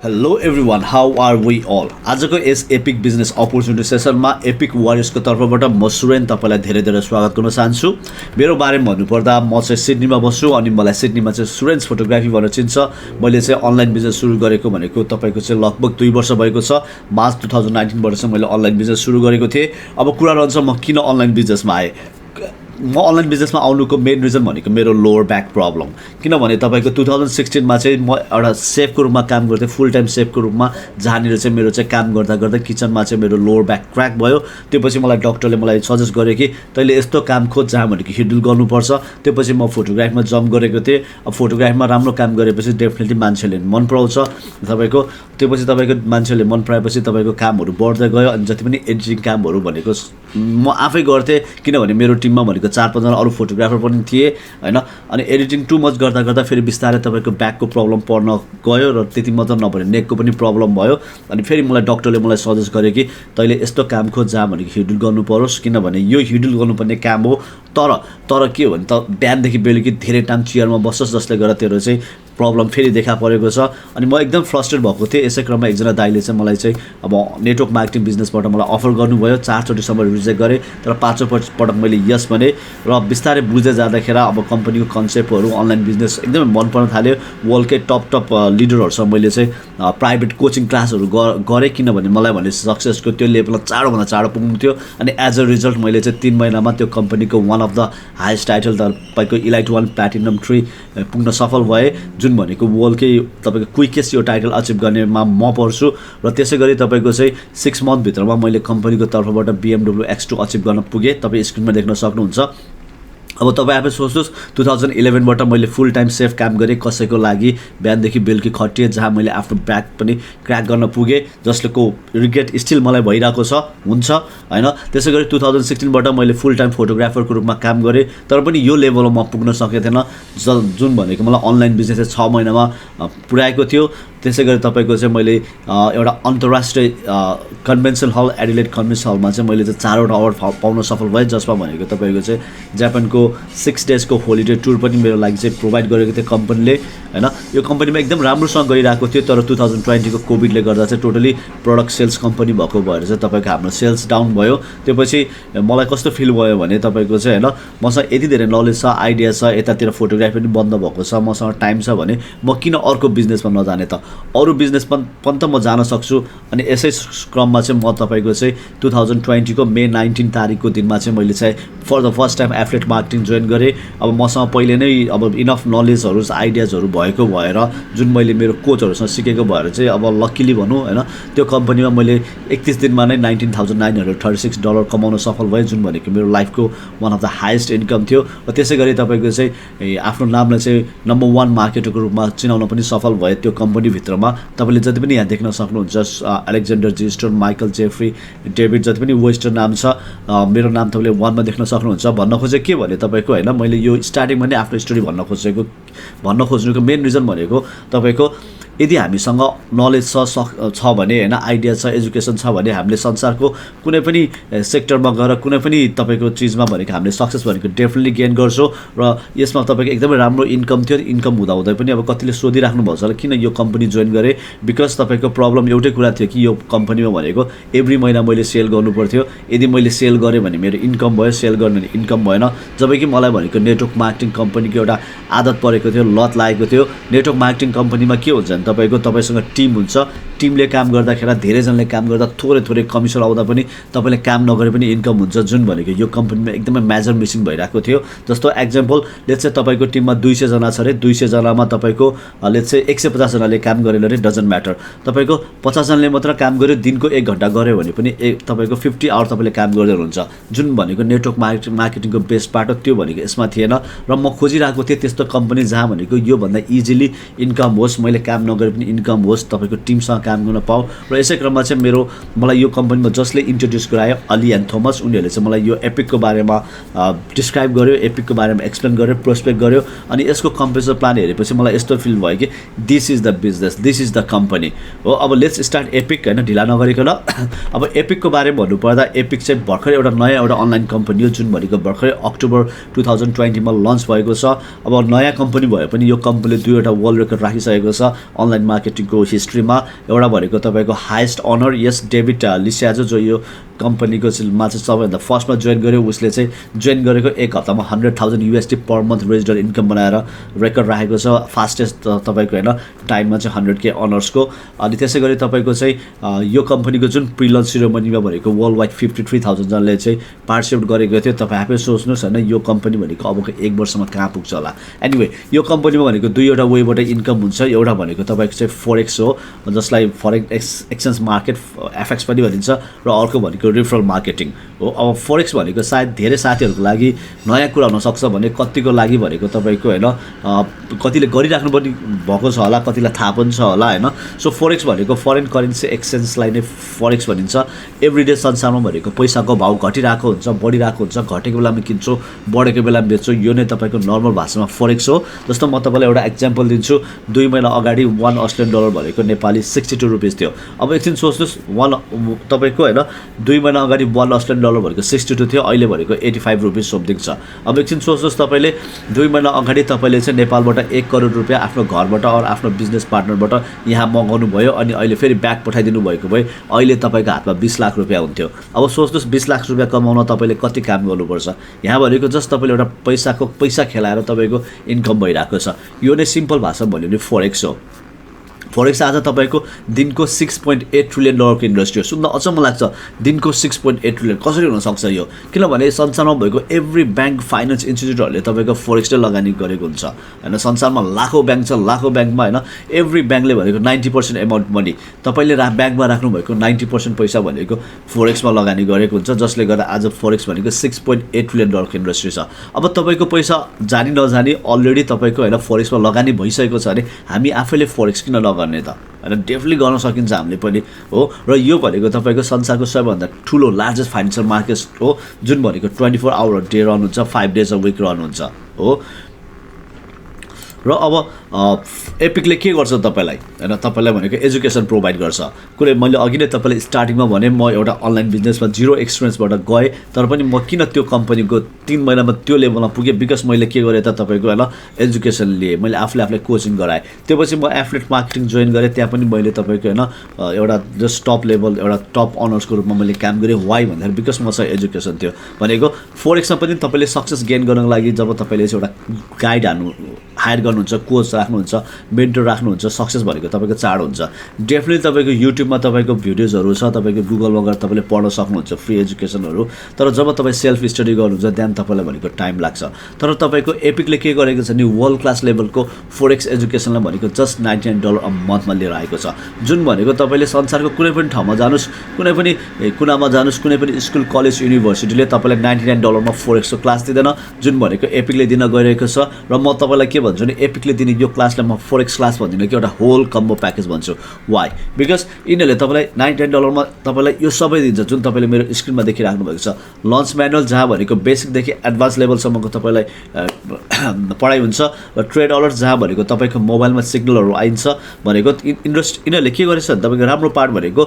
Hello everyone, how are we all. आजको यस Epic business opportunity सेसनमा एपिक वारियर्सको तर्फबाट म सुरेन तपाईँलाई धेरै धेरै स्वागत गर्न चाहन्छु। मेरो बारेमा भन्नुपर्दा म चाहिँ सिडनीमा बस्छु अनि मलाई सिडनीमा चाहिँ सुरेन्स फोटोग्राफी भनेर चिन्छ। मैले चाहिँ अनलाइन बिजनेस सुरु गरेको भनेको तपाईँको चाहिँ लगभग 2 वर्ष भएको छ। मार्च 2019बाट चाहिँ मैले अनलाइन बिजनेस सुरु गरेको थिएँ। अब कुरा रहन्छ म किन अनलाइन बिजनेसमा आएँ। म अनलाइन बिजनेसमा आउनुको मेन रिजन भनेको मेरो लोवर ब्याक प्रब्लम। किनभने तपाईँको 2016मा चाहिँ म एउटा सेफको रूपमा काम गर्थेँ, फुल टाइम सेफको रूपमा, जहाँनिर चाहिँ मेरो चाहिँ काम गर्दा गर्दै किचनमा चाहिँ मेरो लोवर ब्याक क्र्याक भयो। त्योपछि मलाई डक्टरले मलाई सजेस्ट गर्यो कि तैँले यस्तो काम खोज जहाँ भनेको हिडल गर्नुपर्छ। त्योपछि म फोटोग्राफीमा जम्प गरेको थिएँ। अब फोटोग्राफीमा राम्रो काम गरेपछि डेफिनेटली मान्छेले मन पराउँछ तपाईँको। त्योपछि तपाईँको मान्छेले मन पराएपछि तपाईँको कामहरू बढ्दै गयो। अनि जति पनि एडिटिङ कामहरू भनेको म आफै गर्थेँ, किनभने मेरो टिममा भनेको 4-5 जना अरू फोटोग्राफर पनि थिए हैन। अनि एडिटिङ टु मच गर्दा गर्दा फेरि बिस्तारै तपाईँको ब्याकको प्रब्लम पर्न गयो र त्यति मात्र नभएर नेकको पनि प्रब्लम भयो। अनि फेरि मलाई डक्टरले मलाई सजेस्ट गर्यो कि तैँले यस्तो काम खोज जहाँ भनेको हिडल गर्नु परोस्, किनभने यो हिडल गर्नुपर्ने काम हो। तर के हो भने त बिहानदेखि बेलुकी धेरै टाइम चेयरमा बस्छस्, जसले गर्दा तेरो चाहिँ प्रब्लम फेरि देखा परेको छ। अनि म एकदम फ्रस्ट्रेट भएको थिएँ। यसै क्रममा एकजना दाइले चाहिँ मलाई चाहिँ अब नेटवर्क मार्केटिङ बिजनेसबाट मलाई अफर गर्नुभयो। 4 चोटिसम्म रिजेक्ट गरेँ, तर 5औँ पटक मैले यस भने र बिस्तारै बुझ्दै जाँदाखेरि अब कम्पनीको कन्सेप्टहरू, अनलाइन बिजनेस एकदमै मन पर्न थाल्यो। वर्ल्डकै टप लिडरहरूसँग मैले चाहिँ प्राइभेट कोचिङ क्लासहरू गरेँ, किनभने मलाई भने सक्सेसको त्यो लेभलमा चाँडोभन्दा चाँडो पुग्नु थियो। अनि एज अ रिजल्ट मैले चाहिँ 3 महिनामा त्यो कम्पनीको one of the highest title तपाईँको इलाइट 1 प्ल्याटिनम 3 पुग्न सफल भएँ, जुन भनेको वर्ल्डकै तपाईँको क्विकेस्ट यो टाइटल अचिभ गर्नेमा म पर्छु। र त्यसै गरी तपाईँको चाहिँ 6 मन्थभित्रमा मैले कम्पनीको तर्फबाट BMW X2 अचिभ गर्न पुगेँ। तपाईँ स्क्रिनमा देख्न सक्नुहुन्छ। अब तपाईँ आफै सोच्नुहोस्, 2011बाट मैले फुल टाइम सेफ काम गरेँ कसैको लागि, बिहानदेखि बेलुकी खटिएँ, जहाँ मैले आफ्नो ब्याक पनि क्र्याक गर्न पुगेँ, जसको रिग्रेट स्टिल मलाई भइरहेको हुन्छ हैन। त्यसै गरी 2016बाट मैले फुल टाइम फोटोग्राफरको रूपमा काम गरेँ, तर पनि यो लेभलमा म पुग्न सकेको थिएन, जुन भनेको मलाई अनलाइन बिजनेस 6 महिनामा पुर्याएको थियो। त्यसै गरी तपाईँको चाहिँ मैले एउटा अन्तर्राष्ट्रिय कन्भेन्सन हल, एडिलेड कन्भेन्सन हलमा चाहिँ मैले चाहिँ 4वटा अवार्ड पाउन सफल भएँ, जसमा भनेको तपाईँको चाहिँ जापानको 6 डेजको होलिडे टुर पनि मेरो लागि चाहिँ प्रोभाइड गरेको थियो कम्पनीले हैन। यो कम्पनीमा एकदम राम्रोसँग गइरहेको थियो, तर 2020को कोभिडले गर्दा चाहिँ टोटली प्रडक्ट सेल्स कम्पनी भएको भएर चाहिँ तपाईँको हाम्रो सेल्स डाउन भयो। त्योपछि मलाई कस्तो फिल भयो भने तपाईँको चाहिँ हैन, मसँग यति धेरै नलेज छ, आइडिया छ, यतातिर फोटोग्राफी पनि बन्द भएको छ, मसँग टाइम छ भने म किन अर्को बिजनेसमा नजाने त, अरू बिजनेस पनि त म जान सक्छु। अनि यसै क्रममा चाहिँ म तपाईँको चाहिँ 2020को मे 19 तारिकको दिनमा चाहिँ मैले चाहिँ for the first time affiliate marketing join गरेँ। अब मसँग पहिले नै अब इनफ नलेजहरू, आइडियाजहरू भएको भएर, जुन मैले मेरो कोचहरूसँग सिकेको भएर चाहिँ अब लक्किली भनौँ हैन, त्यो कम्पनीमा मैले 31 दिनमा नै $19,936 कमाउन सफल भएँ, जुन भनेको मेरो लाइफको one of the highest income थियो। र त्यसै गरी तपाईँको चाहिँ आफ्नो नामलाई चाहिँ नम्बर 1 मार्केटरको रूपमा चिनाउन पनि सफल भए त्यो कम्पनीभित्रमा। तपाईँले जति पनि यहाँ देख्न सक्नुहुन्छ, अलेक्जेन्डर जी स्टोन, माइकल जेफ्री, डेभिड, जति पनि वेस्टर्न नाम छ, मेरो नाम तपाईँले 1मा देख्न सक्नुहुन्छ। भन्न खोजेको के भने तपाईँको हैन, मैले यो स्टार्टिङमा नै आफ्नो स्टोरी भन्न खोज्नुको मेन रिजन भनेको तपाईँको यदि हामीसँग नलेज छ भने हैन, आइडिया छ, एजुकेसन छ भने हामीले संसारको कुनै पनि सेक्टरमा गएर कुनै पनि तपाईँको चिजमा भनेको हामीले सक्सेस भनेको डेफिनेटली गेन गर्छौँ। र यसमा तपाईँको एकदमै राम्रो इन्कम थियो। इन्कम हुँदाहुँदै पनि अब कतिले सोधिराख्नु भएको छ किन यो कम्पनी जोइन गरेँ, बिकज तपाईँको प्रब्लम एउटै कुरा थियो कि यो कम्पनीमा भनेको एभ्री महिना मैले सेल गर्नु पर्थ्यो। यदि मैले सेल गरेँ भने मेरो इन्कम भयो, सेल गर्ने भने इन्कम भएन। जबकि मलाई भनेको नेटवर्क मार्केटिङ कम्पनीको एउटा आदत परेको थियो, लत लागेको थियो। नेटवर्क मार्केटिङ कम्पनीमा के हुन्छ भने तपाईँसँग टिम हुन्छ, टिमले काम गर्दाखेरि धेरैजनाले काम गर्दा थोरै कमिसन आउँदा पनि तपाईँले काम नगरे पनि इन्कम हुन्छ, जुन भनेको यो कम्पनीमा एकदमै मेजर मिसिङ भइरहेको थियो। जस्तो एक्जाम्पल, लेट्स चाहिँ तपाईँको टिममा 200 जना छ अरे, 200 जनामा तपाईँको लेट्स चाहिँ 150 जनाले काम गरेर अरे, डजन्ट म्याटर। तपाईँको 50 जनाले मात्र काम गर्यो, दिनको 1 घन्टा गऱ्यो भने पनि तपाईँको 50 आवर तपाईँले काम गर्दै हुनुहुन्छ, जुन भनेको नेटवर्क मार्केटिङको बेस्ट पार्ट हो। त्यो भनेको यसमा थिएन। र म खोजिरहेको थिएँ त्यस्तो कम्पनी जहाँ भनेको योभन्दा इजिली इन्कम होस्, मैले काम नगरे पनि इन्कम होस्, तपाईँको टिमसँग काम गर्न पाऊँ। र यसै क्रममा चाहिँ मलाई यो कम्पनीमा जसले इन्ट्रोड्युस गरायो अली एन्ड थोमस, उनीहरूले चाहिँ मलाई यो एपिकको बारेमा डिस्क्राइब गर्यो, एपिकको बारेमा एक्सप्लेन गर्यो, प्रोस्पेक्ट गर्यो। अनि यसको कम्पेरेसन प्लान हेरेपछि मलाई यस्तो फिल भयो कि this is the business, this is the company हो। अब लेट्स स्टार्ट एपिक होइन, ढिला नगरिकन। अब एपिकको बारेमा भन्नुपर्दा एपिक चाहिँ भर्खरै एउटा नयाँ अनलाइन कम्पनी हो, जुन भनेको भर्खरै अक्टोबर 2020 मा लन्च भएको छ। अब नयाँ कम्पनी भए पनि यो कम्पनीले 2वटा वर्ल्ड रेकर्ड राखिसकेको छ अनलाइन मार्केटिङको हिस्ट्रीमा। एउटा भनेको तपाईँको हाइएस्ट अनर, यस डेभिड लिस्याजो जो यो कम्पनीको मा चाहिँ सबैभन्दा फर्स्टमा जोइन गर्यो, उसले चाहिँ जोइन गरेको 1 हप्तामा $100,000 USD per month registered income बनाएर रेकर्ड राखेको छ। फास्टेस्ट तपाईँको होइन टाइममा चाहिँ 100K अनर्सको। अनि त्यसै गरी तपाईँको चाहिँ यो कम्पनीको जुन प्रिलन्च सेरेमनीमा भनेको वर्ल्ड वाइड 53,000 जनाले चाहिँ पार्टिसिपेट गरेको थियो। तपाईँ आफै सोच्नुहोस् होइन, यो कम्पनी भनेको अबको 1 वर्षमा कहाँ पुग्छ होला। एनिवे यो कम्पनीमा भनेको 2वटा वेबाट इन्कम हुन्छ। एउटा भनेको तपाईँको चाहिँ फोरेक्स हो, जसलाई फरेन एक्सचेन्ज मार्केट एफएक्स पनि भनिन्छ, र अर्को भनेको रिफरल मार्केटिङ हो। अब फोरेक्स भनेको सायद धेरै साथीहरूको लागि नयाँ कुरा हुनसक्छ भने कतिको लागि भनेको तपाईँको होइन कतिले गरिराख्नु पनि भएको छ होला, कतिलाई थाहा पनि छ होला होइन। सो फोरेक्स भनेको फरेन करेन्सी एक्सचेन्जलाई नै फोरेक्स भनिन्छ। एभ्रिडे संसारमा भनेको पैसाको भाउ घटिरहेको हुन्छ, बढिरहेको हुन्छ, घटेको बेलामा किन्छु, बढेको बेलामा बेच्छु, यो नै तपाईँको नर्मल भाषामा फोरेक्स हो। जस्तो म तपाईँलाई एउटा एक्जाम्पल दिन्छु। 2 महिना अगाडि $1 भनेको नेपाली 62 रुपिस थियो। अब एकछिन सोच्नुहोस्, तपाईँको होइन 2 महिना अगाडि $1 भनेको 62 थियो, अहिले भनेको 85 रुपिस समथिङ छ। अब एकछिन सोच्नुहोस्, तपाईँले 2 महिना अगाडि तपाईँले चाहिँ नेपालबाट 1 करोड रुपियाँ आफ्नो घरबाट अरू आफ्नो बिजनेस पार्टनरबाट यहाँ मगाउनु भयो, अनि अहिले फेरि ब्याक पठाइदिनु भएको भए अहिले तपाईँको हातमा 20 लाख रुपियाँ हुन्थ्यो। अब सोच्नुहोस् 20 लाख रुपियाँ कमाउन तपाईँले कति काम गर्नुपर्छ। यहाँ भनेको जस्ट तपाईँले एउटा पैसा खेलाएर तपाईँको इन्कम भइरहेको छ। यो नै सिम्पल भाषामा भन्यो भने फोरेक्स हो। फोरेक्स आज तपाईँको दिनको $6.8 ट्रिलियन को इन्डस्ट्री हो। सुन्दा अचम्म लाग्छ, दिनको $6.8 ट्रिलियन कसरी हुनसक्छ यो? किनभने संसारमा भएको एभ्री ब्याङ्क फाइनेन्स इन्स्टिट्युटहरूले तपाईँको फोरेक्सले लगानी गरेको हुन्छ होइन। संसारमा लाखौँ ब्याङ्क छ, लाखौँ ब्याङ्कमा होइन एभ्री ब्याङ्कले भनेको 90% एमाउन्ट मनी तपाईँले ब्याङ्कमा राख्नु भएको 90% पैसा भनेको फोरेक्समा लगानी गरेको हुन्छ, जसले गर्दा आज फोरेक्स भनेको $6.8 ट्रिलियन को इन्डस्ट्री छ। अब तपाईँको पैसा जानी नजानी अलरेडी तपाईँको होइन फोरेक्समा लगानी भइसकेको छ भने हामी आफैले फोरेक्स किन नगर्ने त होइन? डेफिनेटली गर्न सकिन्छ हामीले पनि हो। र यो भनेको तपाईँको संसारको सबैभन्दा ठुलो लार्जेस्ट फाइनेन्सियल मार्केट हो, जुन भनेको 24 आवर डे रन हुन्छ, 5 डेज अ विक रन हुन्छ हो। र अब एपिकले के गर्छ तपाईँलाई होइन, तपाईँलाई भनेको एजुकेसन प्रोभाइड गर्छ। कुनै मैले अघि नै तपाईँलाई स्टार्टिङमा भने म एउटा अनलाइन बिजनेसमा 0 एक्सपिरियन्सबाट गएँ, तर पनि म किन त्यो कम्पनीको 3 महिनामा त्यो लेभलमा पुगेँ? बिकज मैले के गरेँ त तपाईँको होइन एजुकेसन लिएँ, मैले आफूलाई कोचिङ गराएँ। त्योपछि म एफिलिएट मार्केटिङ जोइन गरेँ, त्यहाँ पनि मैले तपाईँको होइन एउटा जस्ट टप लेभल एउटा टप अनर्सको रूपमा मैले काम गरेँ। वाइ भन्दाखेरि बिकज मसँग एजुकेसन थियो। भनेको फोरेक्समा पनि तपाईँले सक्सेस गेन गर्नको लागि जब तपाईँले चाहिँ एउटा गाइड हायर गर्नुहुन्छ, कोच राख्नुहुन्छ, मेन्टर राख्नुहुन्छ, सक्सेस भनेको तपाईँको चाड हुन्छ। डेफिनेटली तपाईँको युट्युबमा तपाईँको भिडियोजहरू छ, तपाईँको गुगलमा गएर तपाईँले पढ्न सक्नुहुन्छ फ्री एजुकेसनहरू। तर जब तपाईँ सेल्फ स्टडी गर्नुहुन्छ त्यहाँ तपाईँलाई भनेको टाइम लाग्छ। तर तपाईँको एपिकले के गरेको छ नि वर्ल्ड क्लास लेभलको फोरेक्स एजुकेसनलाई भनेको जस्ट $99 अ मन्थमा लिएर आएको छ। जुन भनेको तपाईँले संसारको कुनै पनि ठाउँमा जानुहोस्, कुनै पनि कुनामा जानुहोस्, कुनै पनि स्कुल कलेज युनिभर्सिटीले तपाईँलाई $99 मा फोरेक्सको क्लास दिँदैन, जुन भनेको एपिकले दिन गइरहेको छ। र म तपाईँलाई के भन्छु नि, एपिकले दिने यो क्लासलाई म फोरेक्स क्लास भन्दिनँ कि एउटा होल कम्बो प्याकेज भन्छु। वाइ? बिकज यिनीहरूले तपाईँलाई $99 मा तपाईँलाई यो सबै दिन्छ, जुन तपाईँले मेरो स्क्रिनमा देखिराख्नु भएको छ। लन्च म्यानुअल जहाँ भनेको बेसिकदेखि एडभान्स लेभलसम्मको तपाईँलाई पढाइ हुन्छ, र ट्रेड अलर्ट जहाँ भनेको तपाईँको मोबाइलमा सिग्नलहरू आइन्छ। भनेको यिनीहरूले के गरेछ भने तपाईँको राम्रो पार्ट भनेको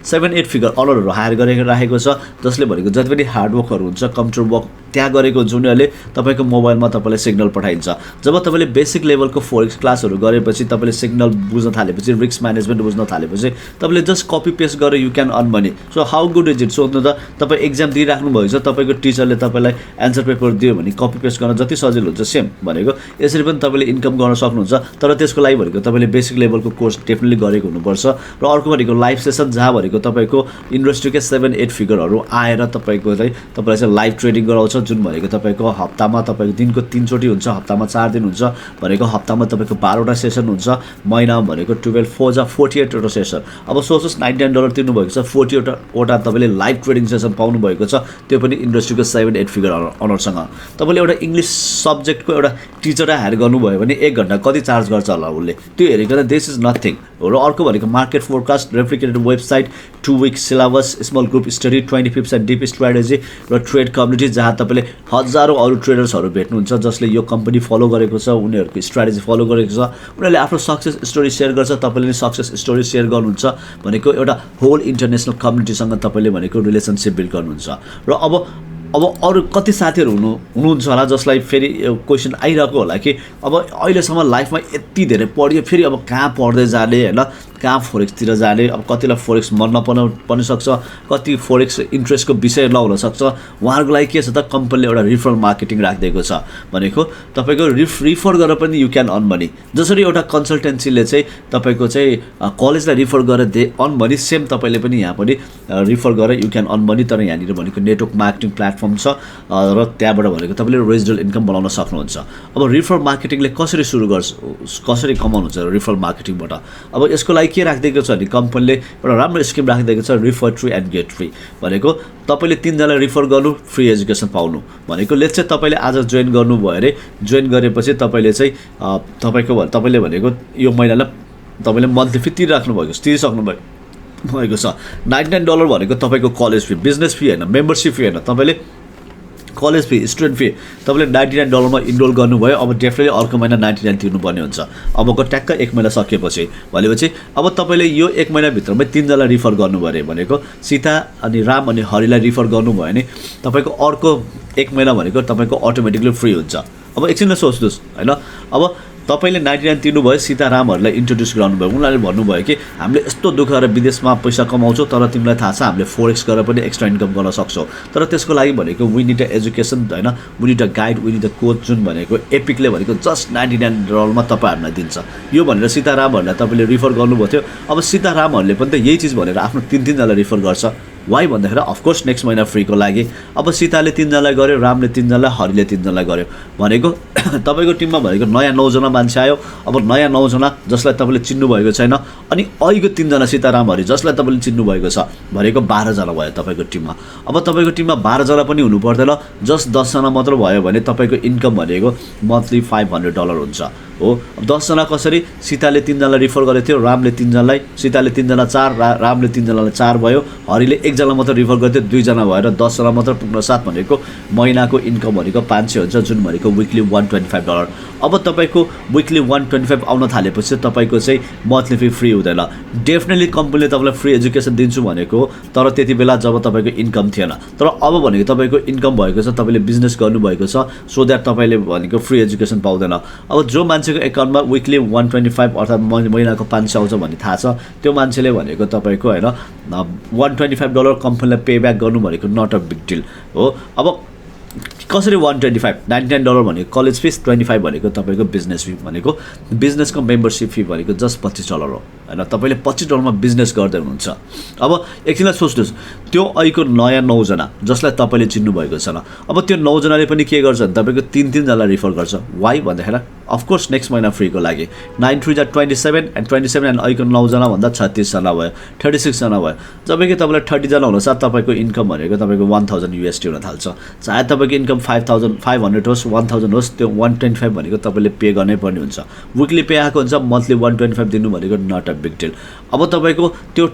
7-8 फिगर अलरहरू हायर गरेर राखेको छ, जसले भनेको जति पनि हार्डवर्कहरू हुन्छ, कम्प्युटर वर्क त्यहाँ गरेको हुन्छ, उनीहरूले तपाईँको मोबाइलमा तपाईँलाई सिग्नल पठाइन्छ। जब तपाईँले बेसिक लेभलको फोरेक्स क्लासहरू गरेपछि, तपाईँले सिग्नल बुझ्न थालेपछि, रिस्क म्यानेजमेन्ट बुझ्न थालेपछि, तपाईँले जस्ट कपी पेस्ट गरेर you can earn money. So how good is it? सोध्नु त, तपाईँ एक्जाम दिइराख्नु भएको छ, तपाईँको टिचरले तपाईँलाई एन्सर पेपर दियो भने कपी पेस्ट गर्न जति सजिलो हुन्छ सेम भनेको यसरी पनि तपाईँले इन्कम गर्न सक्नुहुन्छ। तर त्यसको लागि भनेको तपाईँले बेसिक लेभलको कोर्स डेफिनेटली गरेको हुनुपर्छ। र अर्को भनेको लाइभ सेसन जहाँ भनेको तपाईँको इन्डस्ट्रीकै 7-8 फिगरहरू आएर तपाईँलाई चाहिँ लाइभ ट्रेडिङ गराउँछ, जुन भनेको तपाईँको हप्तामा तपाईँको दिनको 3 चोटि हुन्छ, हप्तामा 4 दिन हुन्छ। भनेको हप्तामा तपाईँको 12वटा सेसन हुन्छ, महिनामा भनेको 12 4 जा 48वटा सेसन। अब सोच्नुहोस् $99 तिर्नुभएको छ, 40वटा तपाईँले लाइभ ट्रेडिङ सेसन पाउनुभएको छ, त्यो पनि इन्डस्ट्रीको 7-8 फिगर अनरसँग। तपाईँले एउटा इङ्ग्लिस सब्जेक्टको एउटा टिचरलाई हायर गर्नुभयो भने 1 घन्टा कति चार्ज गर्छ होला उसले, त्यो हेरेको त दिस इज नथिङ हो। र अर्को भनेको market forecast, replicated website, 2 week syllabus, small group study, 20 pips and dip strategy र ट्रेड कम्युनिटी, जहाँ तपाईँले हजारौँ अरू ट्रेडर्सहरू भेट्नुहुन्छ जसले यो कम्पनी फलो गरेको छ, उनीहरूको स्ट्राटेजी फलो गरेको छ, उनीहरूले आफ्नो सक्सेस स्टोरी सेयर गर्छ, तपाईँले नि सक्सेस स्टोरी सेयर गर्नुहुन्छ भनेको एउटा होल इन्टरनेसनल कम्युनिटीसँग तपाईँले भनेको रिलेसनसिप बिल्ड गर्नुहुन्छ। र अब अरू कति साथीहरू हुनुहुन्छ होला जसलाई फेरि क्वेसन आइरहेको होला कि अब अहिलेसम्म लाइफमा यति धेरै पढ्यो, फेरि अब कहाँ पढ्दै जाने होइन, कहाँ फोरेक्सतिर जाने, अब कतिलाई फोरेक्स मन पनि सक्छ, कति फोरेक्स इन्ट्रेस्टको विषय नहुन सक्छ, उहाँहरूको लागि के छ त कम्पनीले एउटा रिफरल मार्केटिङ राखिदिएको छ भनेको तपाईँको रिफर गरेर पनि यु क्यान अर्न मनी। जसरी एउटा कन्सल्टेन्सीले चाहिँ तपाईँको चाहिँ कलेजलाई रिफर गरेर अर्न मनी, सेम तपाईँले पनि यहाँ पनि रिफर गरेर यु क्यान अर्न मनी। तर यहाँनिर भनेको नेटवर्क मार्केटिङ प्लेटफर्म छ र त्यहाँबाट भनेको तपाईँले रेजिडल इन्कम बनाउन सक्नुहुन्छ। अब रिफर मार्केटिङले कसरी सुरु गर्छ, कसरी कमाउनुहुन्छ रिफर मार्केटिङबाट? अब यसको लागि के राखिदिएको छ भने कम्पनीले एउटा राम्रो स्किम राखिदिएको छ, refer free and get free भनेको तपाईँले 3 जनालाई रिफर गर्नु, फ्री एजुकेसन पाउनु भनेको। लेट्स चाहिँ तपाईँले आज जोइन गर्नुभयो अरे, जोइन गरेपछि तपाईँले चाहिँ तपाईँले भनेको यो महिनालाई तपाईँले मन्थली फी तिरिसक्नु भएको छ। $99 भनेको तपाईँको कलेज फी, बिजनेस फी होइन, मेम्बरसिप फी होइन, तपाईँले कलेज फी, स्टुडेन्ट फी तपाईँले $99 मा इनरोल गर्नुभयो। अब डेफिनेटली अर्को महिना 99 तिर्नुपर्ने हुन्छ। अबको ट्याक्क 1 महिना सकेपछि भनेपछि अब तपाईँले यो 1 महिनाभित्रमै 3 जना रिफर गर्नुभयो अरे भनेको सीता अनि राम अनि हरिलाई रिफर गर्नुभयो भने तपाईँको अर्को 1 महिना भनेको तपाईँको अटोमेटिकली फ्री हुन्छ। अब एकछिनलाई सोच्नुहोस् होइन, अब तपाईँले 99 तिर्नुभयो, सीतारामहरूलाई इन्ट्रोड्युस गराउनुभयो, उनीहरूले भन्नुभयो कि हामीले यस्तो दुःख गरेर विदेशमा पैसा कमाउँछौँ तर तिमीलाई थाहा छ हामीले फोरेक्स गरेर पनि एक्स्ट्रा इन्कम गर्न सक्छौँ, तर त्यसको लागि भनेको वी निड अ एजुकेसन होइन, we need a guide, we need a coach, जुन भनेको एपिकले भनेको जस्ट $99 मा तपाईँहरूलाई दिन्छ। यो भनेर सीतारामहरूलाई तपाईँले रिफर गर्नुभएको थियो। अब सीतारामहरूले पनि त यही चिज भनेर आफ्नो 3 जनालाई रिफर गर्छ। वाइ भन्दाखेरि अफकोर्स नेक्स्ट महिना फ्रीको लागि। अब सीताले 3 जनालाई गर्यो, रामले 3 जनालाई, हरिले 3 जनालाई गर्यो भनेको तपाईँको टिममा भनेको नयाँ 9 जना मान्छे आयो। अब नयाँ 9 जना जसलाई तपाईँले चिन्नुभएको छैन, अनि अहिलेको 3 जना सीताराम हरि जसलाई तपाईँले चिन्नुभएको छ भनेको 12 जना भयो तपाईँको टिममा। अब तपाईँको टिममा 12 जना पनि हुनु पर्दैन, जस्ट 10 जना मात्र भयो भने तपाईँको इन्कम भनेको मन्थली $500 हुन्छ हो। 10 जना कसरी? सीताले 3 जनालाई रिफर गरेको थियो, रामले 3 जनालाई, सीताले 3 जना 4, रामले 3 जनालाई 4 भयो, हरिले 1 जना मात्र रिफर गर्थ्यो, 2 जना भएर 10 जना मात्र पुग्न साथ भनेको महिनाको इन्कम भनेको 500 हुन्छ, जुन भनेको विकली $125। अब तपाईँको विकली 125 आउन थालेपछि तपाईँको चाहिँ मन्थली फी फ्री हुँदैन। डेफिनेटली कम्पनीले तपाईँलाई फ्री एजुकेसन दिन्छु भनेको, तर त्यति बेला जब तपाईँको इन्कम थिएन। तर अब भनेको तपाईँको इन्कम भएको छ, तपाईँले बिजनेस गर्नुभएको छ, सो द्याट तपाईँले भनेको फ्री एजुकेसन पाउँदैन। अब जो मान्छेको एकाउन्टमा विकली 125 अर्थात् महिनाको 500 आउँछ भन्ने थाहा छ, त्यो मान्छेले भनेको तपाईँको होइन $125 कम्पनीलाई पे ब्याक गर्नु भनेको नट अ बिग डिल हो। अब कसरी 125? $99 भनेको कलेज फिस, 25 भनेको तपाईँको बिजनेस फी, भनेको बिजनेसको मेम्बरसिप फी भनेको जस्ट $25 हो होइन। तपाईँले $25 मा बिजनेस गर्दै हुनुहुन्छ। अब एकछिनलाई सोच्नुहोस्, त्यो अहिलेको नयाँ 9 जना जसलाई तपाईँले चिन्नुभएको छैन, अब त्यो 9 जनाले पनि के गर्छ भने तपाईँको 3 जनालाई रिफर गर्छ। वाइ भन्दाखेरि अफकोर्स नेक्स्ट महिना फ्रीको लागि 9 3 जा 27 एन्ड 27 एन्ड अहिलेको 9 जना भन्दा 36 जना भयो, 36 जना भयो। जब कि तपाईँलाई 30 जना हुनसाथ तपाईँको इन्कम भनेको तपाईँको $1000 हुन थाल्छ। चाहे तपाईँको इन्कम 5500 होस्, 1000 होस्, त्यो 125 भनेको तपाईँले पे गर्नै पर्ने हुन्छ। विकली पे आएको हुन्छ, मन्थली 125 दिनु भनेको नट अ बिग डिल। अब तपाईँको त्यो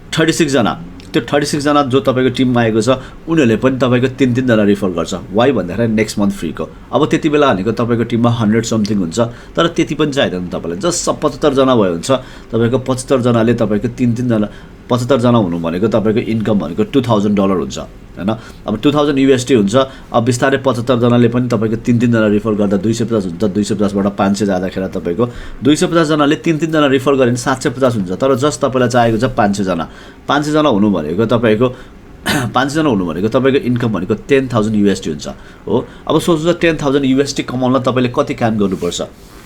36 जना जो तपाईँको टिममा आएको छ उनीहरूले पनि तपाईँको 3 जना रिफर गर्छ। वाइ भन्दाखेरि नेक्स्ट मन्थ फ्रीको। अब त्यति बेला भनेको तपाईँको टिममा 100 समथिङ हुन्छ, तर त्यति पनि चाहिँदैन तपाईँलाई, जस्ट 75 जना भयो हुन्छ। तपाईँको 75 जनाले तपाईँको 3 जना 75 जना हुनु भनेको तपाईँको इन्कम भनेको $2000 हुन्छ होइन। अब $2000 हुन्छ। अब बिस्तारै 75 जनाले पनि तपाईँको 3 जना रिफर गर्दा 250 हुन्छ, 250 बाट 500 जाँदाखेरि तपाईँको 250 जनाले 3 जना रिफर गऱ्यो भने 750 हुन्छ। तर जस्ट तपाईँलाई चाहिएको छ 500 जना। 500 जना हुनु भनेको तपाईँको 500 जना हुनु भनेको तपाईँको इन्कम भनेको $10,000 हुन्छ हो। अब सोच्नुहोस् $10,000 कमाउन तपाईँले कति काम गर्नुपर्छ?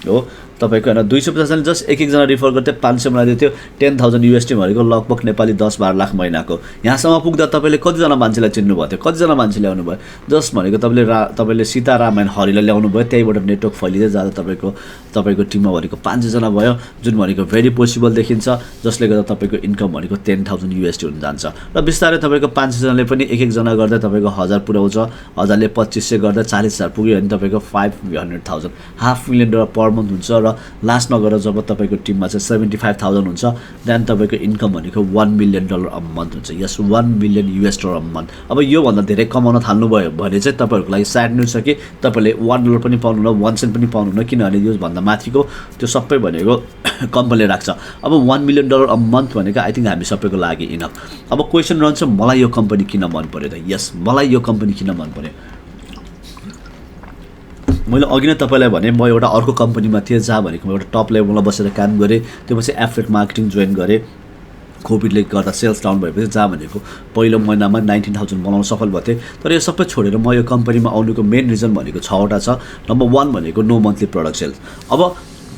हो तपाईँको होइन 250जनाले जस्ट एकजना रिफर गर्दै 500 बनाइदियो त्यो 10,000 USD भनेको लगभग नेपाली 10-12 लाख महिनाको। यहाँसम्म पुग्दा तपाईँले कतिजना मान्छेलाई चिन्नुभयो थियो, कतिजना मान्छे ल्याउनु भयो? जस्ट भनेको तपाईँले सीतारामन हरिलाई ल्याउनु भयो, त्यहीबाट नेटवर्क फैलिँदै जाँदा तपाईँको टिममा भनेको 500 जना भयो, जुन भनेको भेरी पोसिबल देखिन्छ, जसले गर्दा तपाईँको इन्कम भनेको 10,000 USD हुन जान्छ। र बिस्तारै तपाईँको 500 जनाले पनि एक जना गर्दा तपाईँको 1000 पुऱ्याउँछ, 1000ले 2500 गर्दा 40,000 पुग्यो भने तपाईँको 500,000 $500,000 पर मन्थ हुन्छ। र लास्ट नगरेर जब तपाईँको टिममा चाहिँ 75,000 हुन्छ देन तपाईँको इन्कम भनेको $1 million अ मन्थ हुन्छ। यस $1 million अ मन्थ। अब योभन्दा धेरै कमाउन थाल्नुभयो भने चाहिँ तपाईँहरूको लागि स्याड न्युज छ कि तपाईँले $1 पनि पाउनुहुन्न, 1 सेन्ट पनि पाउनुहुन्न, किनभने योभन्दा माथिको त्यो सबै भनेको कम्पनीले राख्छ। अब $1 million अ मन्थ भनेको आई थिङ्क हामी सबैको लागि इनफ। अब क्वेसन रहन्छ मलाई यो कम्पनी किन मन पर्यो त? यस, मलाई यो कम्पनी किन मन पर्यो? मैले अघि नै तपाईँलाई भने म एउटा अर्को कम्पनीमा थिएँ जहाँ भनेको म एउटा टप लेभलमा बसेर काम गरेँ, त्यो पछि एफिलिएट मार्केटिङ जोइन गरेँ। कोभिडले गर्दा सेल्स डाउन भएपछि जहाँ भनेको पहिलो महिनामा 19,000 बनाउन सफल भएको थिएँ। तर यो सबै छोडेर म यो कम्पनीमा आउनुको मेन रिजन भनेको 6वटा छ। नम्बर 1 भनेको नो मन्थली प्रडक्ट सेल्स। अब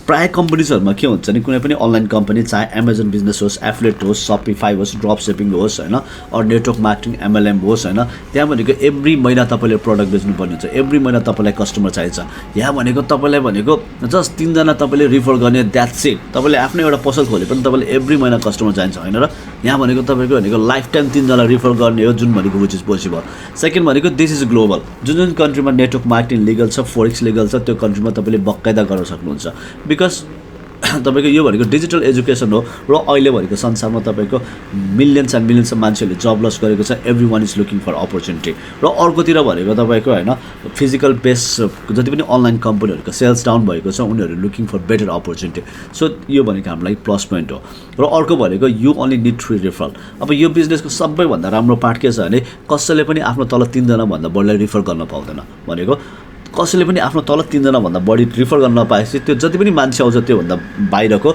प्राय कम्पनीजहरूमा के हुन्छ नि, कुनै पनि अनलाइन कम्पनी चाहे एमाजोन बिजनेस होस्, एफिलिएट होस्, सपिफाई होस्, ड्रप सिपिङ होस् होइन, अरू नेटवर्क मार्केटिङ MLM होस् होइन, त्यहाँ भनेको एभ्री महिना तपाईँले प्रडक्ट बेच्नुपर्ने हुन्छ, एभ्री महिना तपाईँलाई कस्टमर चाहिन्छ। यहाँ भनेको तपाईँलाई भनेको जस्ट 3 जना तपाईँले रिफर गर्ने, द्याट्स इट। तपाईँले आफ्नो एउटा पसल खोले पनि तपाईँले एभ्री महिना कस्टमर चाहिन्छ होइन र यहाँ भनेको तपाईँको भनेको लाइफ टाइम 3 जना रिफर गर्ने हो, जुन भनेको विच इज पोसिबल। सेकेन्ड भनेको दिस इज ग्लोबल। जुन कन्ट्रीमा नेटवर्क मार्केटिङ लिगल छ, फोरेक्स लिगल छ, त्यो कन्ट्रीमा तपाईँले बकाइदा गर्न सक्नुहुन्छ। बिकज तपाईँको यो भनेको डिजिटल एजुकेसन हो र अहिले भनेको संसारमा तपाईँको मिलियन्स एन्ड मिलियन्स अफ मान्छेहरूले जब लस गरेको छ। Every one is looking for opportunity. र अर्कोतिर भनेको तपाईँको होइन फिजिकल बेस जति पनि अनलाइन कम्पनीहरूको सेल्स डाउन भएको छ, उनीहरू looking for better opportunity. So यो भनेको हाम्रो लागि प्लस पोइन्ट हो। र अर्को भनेको यु ओन्ली निड 3 रिफरल। अब यो बिजनेसको सबैभन्दा राम्रो पार्ट के छ भने कसैले पनि आफ्नो तल 3 जनाभन्दा बढीलाई रिफर गर्न पाउँदैन। भनेको कसैले पनि आफ्नो तल 3 जनाभन्दा बढी रिफर गर्न नपाएपछि त्यो जति पनि मान्छे आउँछ त्योभन्दा बाहिरको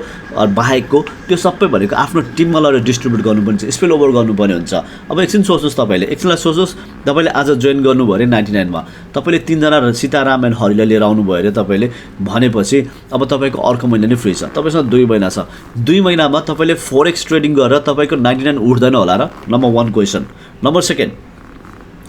बाहेकको त्यो सबै भनेको आफ्नो टिममा लगेर डिस्ट्रिब्युट गर्नुपर्ने हुन्छ, स्पिल ओभर गर्नुपर्ने हुन्छ। अब एकछिन सोच्नुहोस्, तपाईँले एकछिनलाई सोच्नुहोस्, तपाईँले आज जोइन गर्नुभयो अरे 99 मा, तपाईँले 3 जना सीताराम एन्ड हरिलाई लिएर आउनुभयो अरे तपाईँले भनेपछि अब तपाईँको अर्को महिना नै फ्री छ, तपाईँसँग 2 महिना छ। 2 महिनामा तपाईँले फोरेक्स ट्रेडिङ गरेर तपाईँको 99 उठ्दैन होला र? Number 1 question. नम्बर 2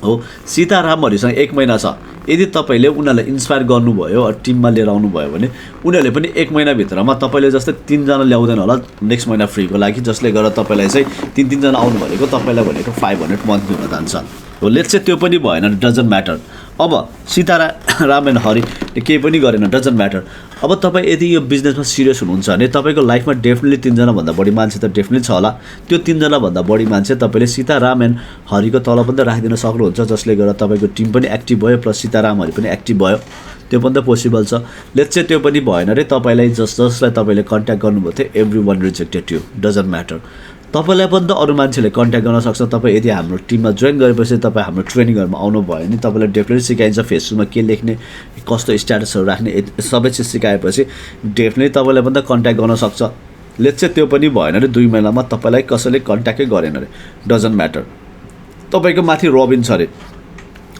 हो सीतारामहरुसँग 1 महिना छ। यदि तपाईले उनीहरूलाई इन्स्पायर गर्नुभयो, टिममा लिएर आउनुभयो भने उनीहरूले पनि 1 महिनाभित्रमा तपाईले जस्तै 3 जना ल्याउँदैन होला नेक्स्ट महिना फ्रीको लागि, जसले गर्दा तपाईलाई चाहिँ 3 जना आउनु भनेको तपाईलाई भनेको 500 मन्थ हुन जान्छ। हो लेट्स से त्यो पनि भएन, डजन्ट म्याटर। अब सीताराम एन्ड हरि केही पनि गरेन, डजन्ट म्याटर। अब तपाईँ यदि यो बिजनेसमा सिरियस हुनुहुन्छ भने तपाईँको लाइफमा डेफिनेटली 3 जनाभन्दा बढी मान्छे त डेफिनेटली छ होला। त्यो 3 जनाभन्दा बढी मान्छे तपाईँले सीताराम एन्ड हरिको तल पनि त राखिदिन सक्नुहुन्छ, जसले गर्दा तपाईँको टिम पनि एक्टिभ भयो प्लस सीताराम हरि पनि एक्टिभ भयो। त्यो पनि त पोसिबल छ। लेट्स चाहिँ त्यो पनि भएन रे, तपाईँलाई जसलाई तपाईँले कन्ट्याक्ट गर्नुभयो थियो every one rejected you, doesn't matter. तपाईँलाई पनि त अरू मान्छेले कन्ट्याक्ट गर्न सक्छ। तपाईँ यदि हाम्रो टिममा जोइन गरेपछि तपाईँ हाम्रो ट्रेनिङहरूमा आउनुभयो भने तपाईँलाई डेफिनेटली सिकाइन्छ फेसबुकमा के लेख्ने, कस्तो स्ट्याटसहरू राख्ने, सबै चिज सिकाएपछि डेफिनेटली तपाईँलाई पनि त कन्ट्याक्ट गर्न सक्छ। लेट्स चाहिँ त्यो पनि भएन रे, 2 महिनामा तपाईँलाई कसैले कन्ट्याक्टै गरेन रे, डजन्ट म्याटर। तपाईँको माथि रबिन छ अरे,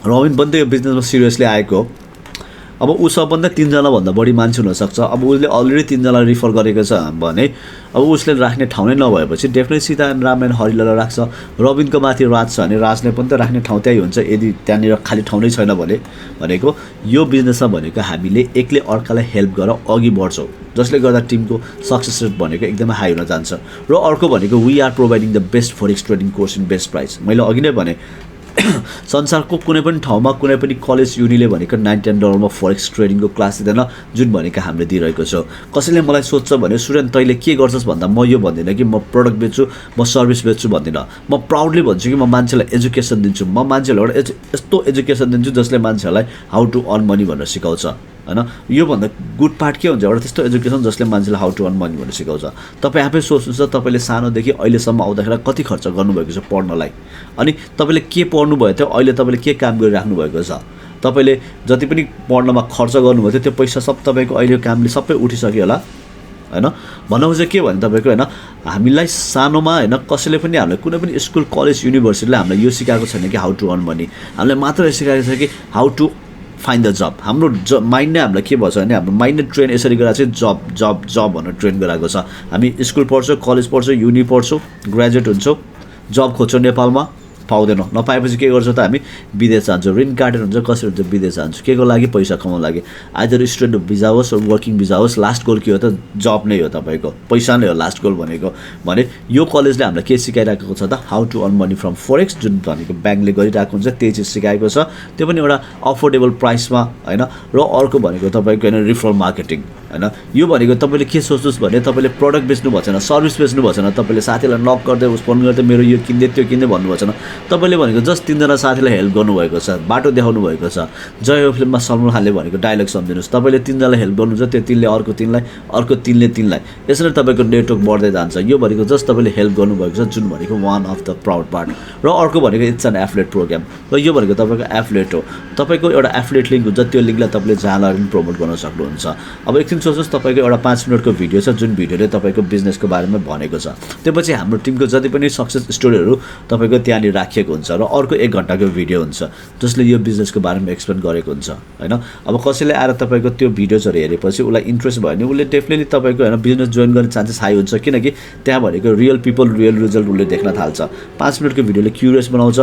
रबिन पनि त यो बिजनेसमा सिरियसली आएको हो। अब उसँग पनि 3 जनाभन्दा बढी मान्छे हुनसक्छ। अब उसले अलरेडी 3 जना रिफर गरेको छ भने अब उसले राख्ने ठाउँ नै नभएपछि डेफिनेटली सीताराम एन्ड हरिलाई राख्छ। रबिनको माथि राज छ भने राजले पनि त राख्ने ठाउँ त्यही हुन्छ, यदि त्यहाँनिर खाली ठाउँ नै छैन भने। भनेको यो बिजनेसमा भनेको हामीले एकले अर्कालाई हेल्प गरेर अघि बढ्छौँ, जसले गर्दा टिमको सक्सेस रेट भनेको एकदमै हाई हुन जान्छ। र अर्को भनेको we are providing the best forex trading course in best price. मैले अघि नै भने संसारको कुनै पनि ठाउँमा कुनै पनि कलेज युनिले भनेको $99 फोरेक्स ट्रेडिङको क्लास दिँदैन, जुन भनेको हामीले दिइरहेको छौँ। कसैले मलाई सोध्छ भने सुरेन तैँले के गर्छस् भन्दा म यो भन्दिनँ कि म प्रडक्ट बेच्छु, म सर्भिस बेच्छु भन्दिनँ। म प्राउडली भन्छु कि म मान्छेलाई एजुकेसन दिन्छु। म मान्छेहरूलाई यस्तो एजुकेसन दिन्छु जसले मान्छेहरूलाई हाउ टु अर्न मनी भनेर सिकाउँछ हैन। योभन्दा गुड पार्ट के हुन्छ, एउटा त्यस्तो एजुकेसन जसले मान्छेलाई हाउ टु अर्न मनी भनेर सिकाउँछ। तपाईँ आफै सोच्नुहोस्, तपाईँले सानोदेखि अहिलेसम्म आउँदाखेरि कति खर्च गर्नुभएको छ पढ्नलाई, अनि तपाईँले के पढ्नुभएको थियो, अहिले तपाईँले के काम गरिराख्नु भएको छ। तपाईँले जति पनि पढ्नमा खर्च गर्नुभएको थियो त्यो पैसा सब तपाईँको अहिले कामले सबै उठिसक्यो होला हैन। भन्नु चाहिँ के भने तपाईँको हैन, हामीलाई सानोमा हैन कसैले पनि हामीलाई कुनै पनि स्कुल कलेज युनिभर्सिटीले हामीलाई यो सिकाएको छैन कि हाउ टु अर्न मनी। हामीलाई मात्र सिकाएको छ कि हाउ टु फाइन्ड द जब। हाम्रो माइन्ड नै हामीलाई के भन्छ भने हाम्रो माइन्ड नै ट्रेन यसरी गरेर चाहिँ जब जब जब भनेर ट्रेन गराएको छ। हामी स्कुल पढ्छौँ, कलेज पढ्छौँ, युनि पढ्छौँ, ग्रेजुएट हुन्छौँ, जब खोज्छौँ नेपालमा पाउँदैनौँ, नपाएपछि के गर्छौँ त हामी विदेश जान्छौँ। ऋण काटेर हुन्छ, कसरी हुन्छ विदेश जान्छौँ, के को लागि पैसा कमाउनु लागि। आइदर स्टुडेन्ट भिजा होस् वर्किङ भिजा होस्, लास्ट गोल के हो त जब नै हो, तपाईँको पैसा नै हो लास्ट गोल भनेको। भने यो कलेजले हामीलाई के सिकाइरहेको छ त how to earn money from forex, जुन भनेको ब्याङ्कले गरिरहेको हुन्छ त्यही चिज सिकाएको छ, त्यो पनि एउटा अफोर्डेबल प्राइसमा होइन। र अर्को भनेको तपाईँको होइन रिफरल मार्केटिङ होइन। यो भनेको तपाईँले के सोच्नुहोस् भने तपाईँले प्रडक्ट बेच्नु भएको छैन, सर्भिस बेच्नु भएको छैन, तपाईँले साथीलाई नक गर्दै उस फोन गर्दै मेरो यो किन्दै त्यो किन्दै भन्नुभएको छैन, तपाईँले भनेको जस्ट 3 जना साथीलाई हेल्प गर्नुभएको छ, बाटो देखाउनु भएको छ। जय हो फिल्ममा सलमान खानले भनेको डायलग सम्झिनुहोस्, तपाईँले 3 जनालाई हेल्प गर्नुहुन्छ, त्यो 3ले अर्को 3लाई, अर्को 3ले 3लाई, यसरी तपाईँको नेटवर्क बढ्दै जान्छ। यो भनेको जस्ट तपाईँले हेल्प गर्नुभएको छ, जुन भनेको one of the proud part. र अर्को भनेको इट्स एन एफिलिएट प्रोग्राम, र यो भनेको तपाईँको एफिलिएट हो। तपाईँको एउटा एफिलिएट लिङ्क हुन्छ, त्यो लिङ्कलाई तपाईँले जहाँ लगेर पनि प्रमोट गर्न सक्नुहुन्छ। अब एकछिन सोच्नुहोस्, तपाईँको एउटा 5 मिनटको भिडियो छ, जुन भिडियोले तपाईँको बिजनेसको बारेमा भनेको छ, त्यसपछि हाम्रो टिमको जति पनि सक्सेस स्टोरीहरू तपाईँको त्यहाँनिर राखिएको हुन्छ। र अर्को 1 घन्टाको भिडियो हुन्छ जसले यो बिजनेसको बारेमा एक्सप्लेन गरेको हुन्छ होइन। अब कसैले आएर तपाईँको त्यो भिडियोजहरू हेरेपछि उसलाई इन्ट्रेस्ट भयो भने उसले डेफिनेटली तपाईँको होइन बिजनेस जोइन गर्ने चान्सेस हाई हुन्छ, किनकि त्यहाँ भनेको रियल पिपल रियल रिजल्ट उसले देख्न थाल्छ। 5 मिनटको भिडियोले क्युरियस बनाउँछ,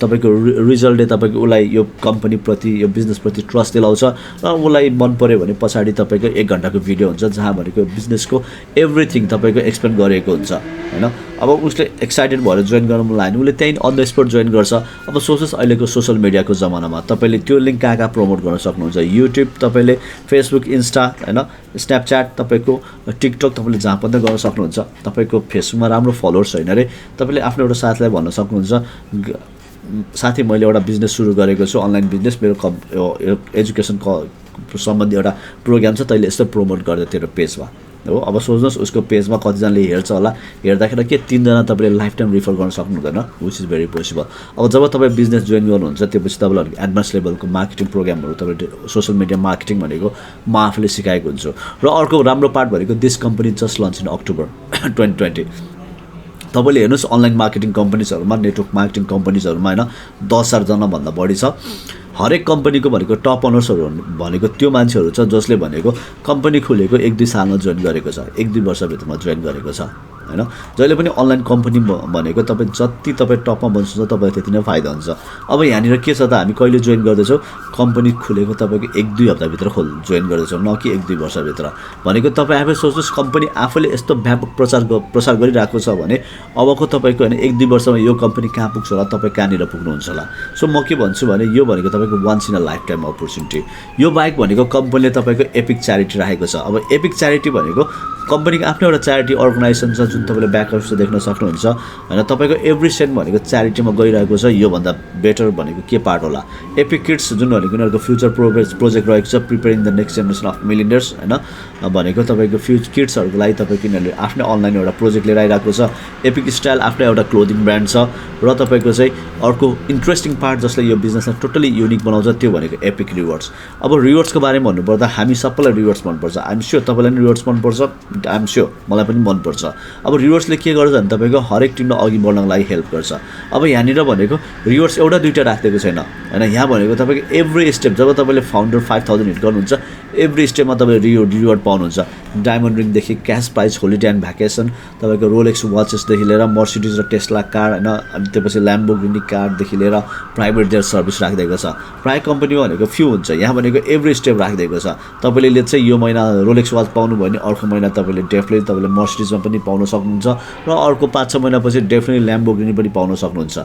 तपाईँको रिजल्टले तपाईँको उसलाई यो कम्पनीप्रति यो बिजनेसप्रति ट्रस्ट दिलाउँछ, र उसलाई मन पऱ्यो भने पछाडि तपाईँको 1 घन्टाको भिडियो हुन्छ जहाँ भनेको बिजनेसको एभ्रिथिङ तपाईँको एक्सप्लेन गरेको हुन्छ होइन। अब उसले एक्साइटेड भएर जोइन गर्न मन लाग्यो भने उसले त्यहीँ अन द स्पट जोइन गर्छ। अब सोच्नुहोस् अहिलेको सोसियल मिडियाको जमानामा तपाईँले त्यो लिङ्क कहाँ प्रमोट गर्न सक्नुहुन्छ, युट्युब, तपाईँले फेसबुक, इन्स्टा होइन, स्न्यापच्याट, तपाईँको टिकटक, तपाईँले जहाँ पनि गर्न सक्नुहुन्छ। तपाईँको फेसबुकमा राम्रो फलोवर्स छैन अरे, तपाईँले आफ्नो एउटा साथीलाई भन्न सक्नुहुन्छ, साथी मैले एउटा बिजनेस सुरु गरेको छु, अनलाइन बिजनेस, मेरो एजुकेसन सम्बन्धी एउटा प्रोग्राम छ, तैँले यस्तो प्रमोट गर्दै तेरो पेजमा हो। अब सोच्नुहोस् उसको पेजमा कतिजनाले हेर्छ होला, हेर्दाखेरि के 3 जना तपाईँले लाइफ टाइम रिफर गर्न सक्नुहुँदैन, विच इज भेरी पोसिबल। अब जब तपाईँ बिजनेस जोइन गर्नुहुन्छ त्यसपछि तपाईँलाई एडभान्स लेभलको मार्केटिङ प्रोग्रामहरू तपाईँले सोसियल मिडिया मार्केटिङ भनेको म आफूले सिकाएको हुन्छु। र अर्को राम्रो पार्ट भनेको this company just launch in October 2020। तपाईँले हेर्नुहोस् अनलाइन मार्केटिङ कम्पनीजहरूमा, नेटवर्क मार्केटिङ कम्पनीजहरूमा होइन 10,000 जनाभन्दा बढी छ। हरेक कम्पनीको भनेको टप अनर्सहरू भनेको त्यो मान्छेहरू छ जसले भनेको कम्पनी खुलेको 1-2 सालमा जोइन गरेको छ, 1-2 वर्षभित्रमा जोइन गरेको छ होइन। जहिले पनि अनलाइन कम्पनी भनेको तपाईँ जति तपाईँ टपमा बन्नुहुन्छ तपाईँ त्यति नै फाइदा हुन्छ। अब यहाँनिर के छ त, हामी कहिले जोइन गर्दैछौँ, कम्पनी खुलेको तपाईँको 1-2 हप्ताभित्र जोइन गर्दैछौँ, न कि 1-2 वर्षभित्र। भनेको तपाईँ आफै सोच्नुहोस् कम्पनी आफैले यस्तो व्यापक प्रसार गरिरहेको छ भने अबको तपाईँको होइन 1-2 वर्षमा यो कम्पनी कहाँ पुग्छ होला, तपाईँ कहाँनिर पुग्नुहुन्छ होला। सो म के भन्छु भने यो भनेको तपाईँको once in a lifetime opportunity. यो बाहेक भनेको कम्पनीले तपाईँको एपिक च्यारिटी राखेको छ। अब एपिक च्यारिटी भनेको कम्पनीको आफ्नो एउटा च्यारिटी अर्गनाइजेसन छ, जुन तपाईँले ब्याक अफिस देख्न सक्नुहुन्छ होइन। तपाईँको एभ्री सेन्ट भनेको च्यारिटीमा गइरहेको छ। योभन्दा बेटर भनेको के पार्ट होला, एपिक किड्स जुन भनेको उनीहरूको फ्युचर प्रोजेक्ट रहेको छ, preparing the next generation of millionaires होइन। भनेको तपाईँको किड्सहरूको लागि तपाईँको यिनीहरूले आफ्नै अनलाइन एउटा प्रोजेक्ट लिएर आइरहेको छ। एपिक स्टाइल आफ्नै एउटा क्लोदिङ ब्रान्ड छ। र तपाईँको चाहिँ अर्को इन्ट्रेस्टिङ पार्ट जसले यो बिजनेसलाई टोटली युनिक बनाउँछ त्यो भनेको एपिक रिवार्ड्स। अब रिवार्ड्सको बारेमा भन्नुपर्दा हामी सबैलाई रिवार्ड्स मनपर्छ, आइएम स्योर तपाईँलाई पनि रिवार्ड्स मनपर्छ, आइएम स्योर मलाई पनि मनपर्छ। अब रिवार्ड्सले के गर्छ भने तपाईँको हरेक टिमलाई अघि बढ्नको लागि हेल्प गर्छ। अब यहाँनिर भनेको रिवार्ड्स एउटा दुईवटा राखिदिएको छैन होइन। यहाँ भनेको तपाईँको एभ्री स्टेप जब तपाईँले फाउन्डर 5,000 हिट गर्नुहुन्छ एभ्री स्टेपमा तपाईँले रिवार्ड पाउनुहुन्छ। डायमन्ड रिङदेखि cash prize, holiday and vacation, तपाईँको रोलेक्स वाचेसदेखि लिएर मर्सिडिज र टेस्ला कार होइन, अनि त्यसपछि ल्याम्बोर्गिनी कारदेखि लिएर प्राइभेट जेट सर्भिस राखिदिएको छ। प्राय कम्पनीमा भनेको फ्यू हुन्छ, यहाँ भनेको एभ्री स्टेप राखिदिएको छ। तपाईँले चाहिँ यो महिना रोलेक्स वाच पाउनु भयो भने अर्को महिना तपाईँले डेफिनेटली तपाईँले मर्सिडिजमा पनि पाउन सक्नुहुन्छ, र अर्को 5-6 महिनापछि डेफिनेटली ल्याम्बोर्गिनी पनि पाउन सक्नुहुन्छ।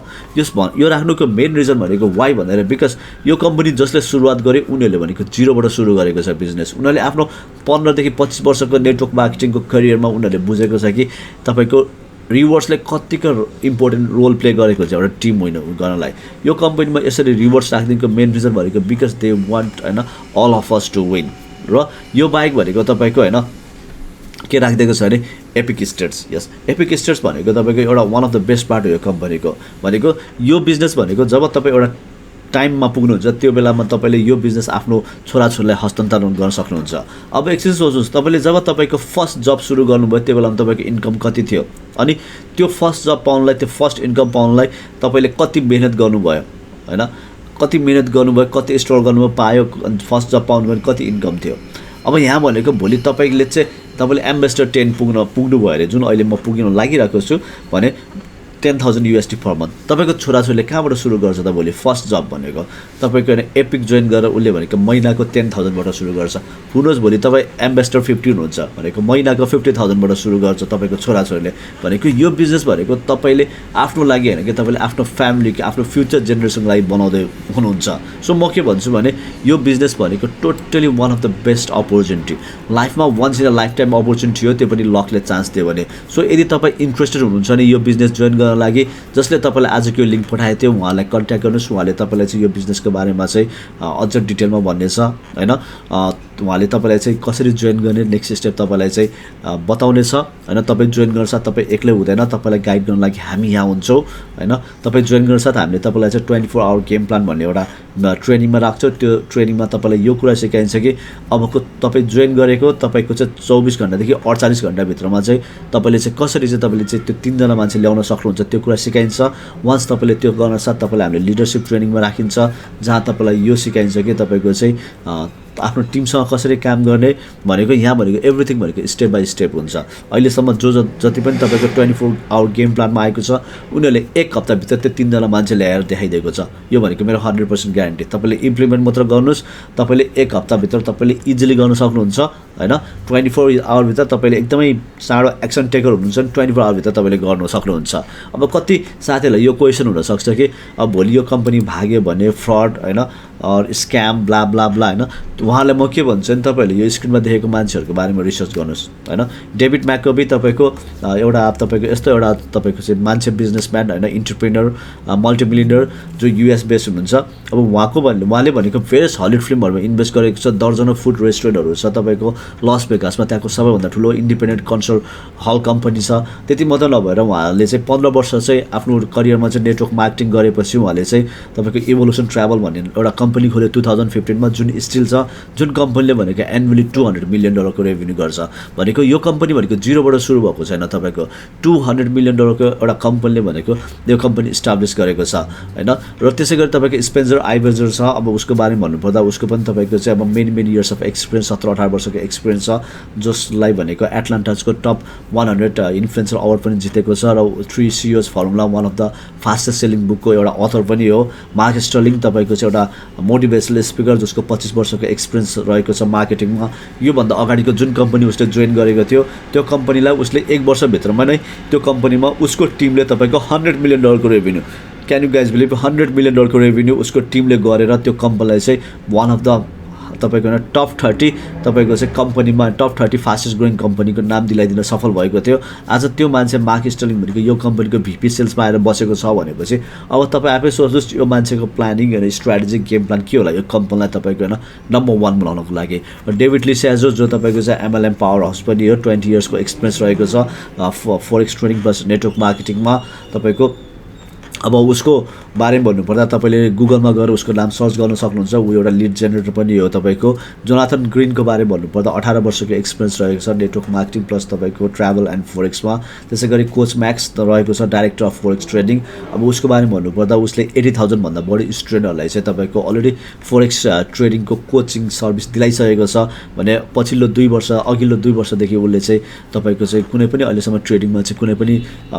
यो राख्नुको मेन रिजन भनेको वाइ भनेर, बिकज यो कम्पनी जसले सुरुवात गरे उनीहरूले भनेको 0बाट सुरु गरेको छ बिजनेस। उनीहरूले आफ्नो 15 देखि 25 वर्षको नेटवर्क मार्केटिङको करियरमा उनीहरूले बुझेको छ कि तपाईँको रिवार्ड्सले कतिको इम्पोर्टेन्ट रोल प्ले गरेको छ एउटा टिम विन गर्नलाई। यो कम्पनीमा यसरी रिवार्ड्स राखिदिनुको मेन रिजन भनेको बिकज दे वान्ट होइन all of us to win. र यो बाहेक भनेको तपाईँको होइन के राखिदिएको छ भने एपिक स्टेट्स। यस, एपिक स्टेट्स भनेको तपाईँको एउटा one of the best part हो यो कम्पनीको। भनेको यो बिजनेस भनेको जब तपाईँ एउटा टाइममा पुग्नुहुन्छ त्यो बेलामा तपाईँले यो बिजनेस आफ्नो छोराछोरीलाई हस्तान्तरण गर्न सक्नुहुन्छ। अब एकछिन सोच्नुहोस्, तपाईँले जब तपाईँको फर्स्ट जब सुरु गर्नुभयो त्यो बेलामा तपाईँको इन्कम कति थियो, अनि त्यो फर्स्ट जब पाउनलाई, त्यो फर्स्ट इन्कम पाउनलाई तपाईँले कति मेहनत गर्नुभयो होइन। कति मिहिनेत गर्नुभयो, कति स्ट्रगल गर्नुभयो, पायो, फर्स्ट जब पाउनुभयो कति इन्कम थियो। अब यहाँ भनेको भोलि तपाईँले एम्बेसडर 10 पुग्नुभयो अरे, जुन अहिले म पुग्न लागिरहेको छु भने $10,000 USD पर मन्थ। तपाईँको छोराछोरीले कहाँबाट सुरु गर्छ त भोलि फर्स्ट जब भनेको तपाईँको होइन एपिक जोइन गरेर उसले भनेको महिनाको 10,000बाट सुरु गर्छ। हुनुहोस् भोलि तपाईँ एम्बेसडर 50 हुनुहुन्छ भनेको महिनाको 50,000बाट सुरु गर्छ तपाईँको छोराछोरीले। भनेको यो बिजनेस भनेको तपाईँले आफ्नो लागि होइन कि तपाईँले आफ्नो फ्यामिलीको आफ्नो फ्युचर जेनेरेसनको लागि बनाउँदै हुनुहुन्छ। सो म के भन्छु भने यो बिजनेस भनेको totally one of the best opportunity, लाइफमा once in a lifetime opportunity हो, त्यो पनि लकले चान्स दियो भने। सो यदि तपाईँ इन्ट्रेस्टेड हुनुहुन्छ भने यो बिजनेस जोइन गर्न लागि जसले तपाईँलाई आजको यो लिङ्क पठाएको थियो उहाँलाई कन्ट्याक्ट गर्नुहोस्। उहाँले तपाईँलाई चाहिँ यो बिजनेसको बारेमा चाहिँ अझ डिटेलमा भन्नेछ होइन। उहाँले तपाईँलाई चाहिँ कसरी जोइन गर्ने नेक्स्ट स्टेप तपाईँलाई चाहिँ बताउनेछ होइन। तपाईँ जोइन गर्न साथ तपाईँ एक्लै हुँदैन, तपाईँलाई गाइड गर्न लागि हामी यहाँ हुन्छौँ होइन। तपाईँ जोइन गर्न साथ हामीले तपाईँलाई चाहिँ 24 आवर गेम प्लान भन्ने एउटा ट्रेनिङमा राख्छौँ। त्यो ट्रेनिङमा तपाईँलाई यो कुरा सिकाइन्छ कि अबको तपाईँ जोइन गरेको तपाईँको चाहिँ 24 घन्टादेखि 48 घन्टाभित्रमा चाहिँ तपाईँले चाहिँ कसरी चाहिँ तपाईँले चाहिँ त्यो 3 जना मान्छे ल्याउन सक्नुहुन्छ त्यो कुरा सिकाइन्छ। वान्स तपाईँले त्यो गर्न साथ तपाईँलाई हामीले लिडरसिप ट्रेनिङमा राखिन्छ, जहाँ तपाईँलाई यो सिकाइन्छ कि तपाईँको चाहिँ आफ्नो टिमसँग कसरी काम गर्ने भनेको यहाँ भनेको एभ्रिथिङ भनेको स्टेप बाई स्टेप हुन्छ। अहिलेसम्म जति पनि तपाईँको 24 आवर गेम प्लानमा आएको छ उनीहरूले 1 हप्ताभित्र त्यो 3 जना मान्छे ल्याएर देखाइदिएको छ। यो भनेको मेरो 100% ग्यारेन्टी। तपाईँले इम्प्लिमेन्ट मात्र गर्नुहोस्, तपाईँले 1 हप्ताभित्र तपाईँले इजिली गर्न सक्नुहुन्छ होइन। 24 आवरभित्र तपाईँले एकदमै साँडो एक्सन टेकर हुनुहुन्छ भने 24 आवरभित्र तपाईँले गर्न सक्नुहुन्छ। अब कति साथीहरूलाई यो क्वेसन हुनसक्छ कि अब भोलि यो कम्पनी भाग्यो भने फ्रड होइन और स्क्याम ब्ला ब्ला ब्ला होइन। उहाँलाई म के भन्छु नि तपाईँहरूले यो स्क्रिनमा देखेको मान्छेहरूको बारेमा रिसर्च गर्नुहोस् होइन। डेभिड म्याककबी तपाईँको एउटा तपाईँको यस्तो एउटा तपाईँको चाहिँ मान्छे बिजनेसम्यान होइन, इन्टरप्रेनर, मल्टिमिलियनर जो US बेस्ड हुनुहुन्छ। अब उहाँले भनेको भेरियस हलिउड फिल्महरूमा इन्भेस्ट गरेको छ। दर्जनौँ फुड रेस्टुरेन्टहरू छ तपाईँको लस भेगासमा, त्यहाँको सबैभन्दा ठुलो इन्डिपेन्डेन्ट कन्सर्ट हल कम्पनी छ। त्यति मात्र नभएर उहाँले चाहिँ 15 वर्ष चाहिँ आफ्नो करियरमा चाहिँ नेटवर्क मार्केटिङ गरेपछि उहाँले चाहिँ तपाईँको इभोल्युसन ट्राभल भन्ने एउटा कम्पनी खोल्यो 2015 मा, जुन स्टिल छ, जुन कम्पनीले भनेको एनुअली $200 मिलियन को रेभेन्यू गर्छ। भनेको यो कम्पनी भनेको जिरोबाट सुरु भएको छैन, तपाईँको $200 मिलियन को एउटा कम्पनीले भनेको यो कम्पनी इस्टाब्लिस गरेको छ होइन। र त्यसै गरी तपाईँको स्पेन्सर आइबर्जर छ। अब उसको बारेमा भन्नुपर्दा उसको पनि तपाईँको चाहिँ अब मेनी इयर्स अफ एक्सपिरियन्स, 17-18 वर्षको एक्सपिरियन्स छ, जसलाई भनेको एटलान्टाजको टप 100 इन्फ्लुएन्सर अवार्ड पनि जितेको छ र 3 CEOs formula one of the fastest selling बुकको एउटा अथर पनि हो। मार्क स्टर्लिङ तपाईँको चाहिँ एउटा मोटिभेसनल स्पिकर जसको 25 वर्षको एक्सपिरियन्स रहेको छ मार्केटिङमा। योभन्दा अगाडिको जुन कम्पनी उसले जोइन गरेको थियो त्यो कम्पनीलाई उसले 1 वर्षभित्रमा नै त्यो कम्पनीमा उसको टिमले तपाईँको $100 मिलियन को revenue, can you guys believe, $100 million को रेभेन्यू उसको टिमले गरेर त्यो कम्पनीलाई चाहिँ वान अफ द तपाईँको होइन टप 30 तपाईँको चाहिँ कम्पनीमा टप 30 फास्टेस्ट ग्रोइङ कम्पनीको नाम दिलाइदिन सफल भएको थियो। आज त्यो मान्छे मार्क स्टर्लिङ भनेको यो कम्पनीको VP सेल्समा आएर बसेको छ भनेपछि अब तपाईँ आफै सोच्नुहोस् यो मान्छेको प्लानिङ होइन, स्ट्राटेजिक गेम प्लान के होला यो कम्पनीलाई तपाईँको होइन नम्बर 1 बनाउनको लागि। डेभिड लिस्याजो जो तपाईँको चाहिँ MLM पावर हाउस पनि हो, 20 इयर्सको एक्सपिरियन्स रहेको छ फोरेक्स ट्रेडिङ प्लस नेटवर्क मार्केटिङमा तपाईँको। अब उसको बारेमा भन्नुपर्दा तपाईँले गुगलमा गएर उसको नाम सर्च गर्न सक्नुहुन्छ। ऊ एउटा लिड जेनेरेटर पनि हो तपाईँको। जोनाथन ग्रिनको बारेमा भन्नुपर्दा 18 वर्षको एक्सपिरियन्स रहेको छ नेटवर्क मार्केटिङ प्लस तपाईँको ट्राभल एन्ड फोरेक्समा। त्यसै गरी कोच म्याक्स रहेको छ डाइरेक्टर अफ फोरेक्स ट्रेडिङ। अब उसको बारेमा भन्नुपर्दा उसले 80,000 भन्दा बढी स्टुडेन्टहरूलाई चाहिँ तपाईँको अलरेडी फोरेक्स ट्रेडिङको कोचिङ सर्भिस दिलाइसकेको छ भने अघिल्लो 2 वर्षदेखि उसले चाहिँ तपाईँको चाहिँ कुनै पनि अहिलेसम्म ट्रेडिङमा चाहिँ कुनै पनि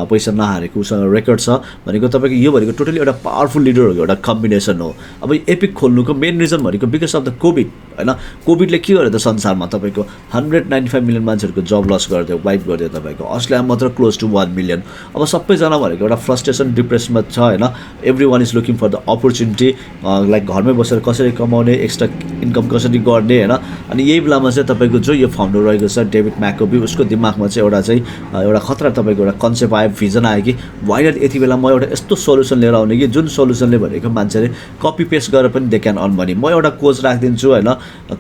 पैसा नहारेको उसँग रेकर्ड छ। भनेको तपाईँको यो भनेको टोटली एउटा पावरफुल लिडरहरूको एउटा कम्बिनेसन हो। अब एपिक खोल्नुको मेन रिजन भनेको बिकज अफ द कोभिड होइन। कोभिडले के गर्यो त संसारमा तपाईँको 195 मिलियन मान्छेहरूको जब लस गरिदियो, वाइप गरिदियो तपाईँको। अस्ट्रेलियामा मात्र क्लोज टु 1 मिलियन। अब सबैजना भनेको एउटा फ्रस्ट्रेसन डिप्रेसनमा छ होइन। Every one is looking for the opportunity, like घरमै बसेर कसरी कमाउने, एक्स्ट्रा इन्कम कसरी गर्ने होइन। अनि यही बेलामा चाहिँ तपाईँको जो यो फाउन्डर रहेको छ डेभिड म्याककबी, उसको दिमागमा चाहिँ एउटा खतरा तपाईँको एउटा कन्सेप्ट आयो, भिजन आयो कि वाइ नट यति बेला म एउटा यस्तो सोल्युसन लिएर आउने कि जुन सोल्युसनले भनेको मान्छेले कपी पेस्ट गरेर पनि दे क्यान अर्न मनी। म एउटा कोच राखिदिन्छु होइन,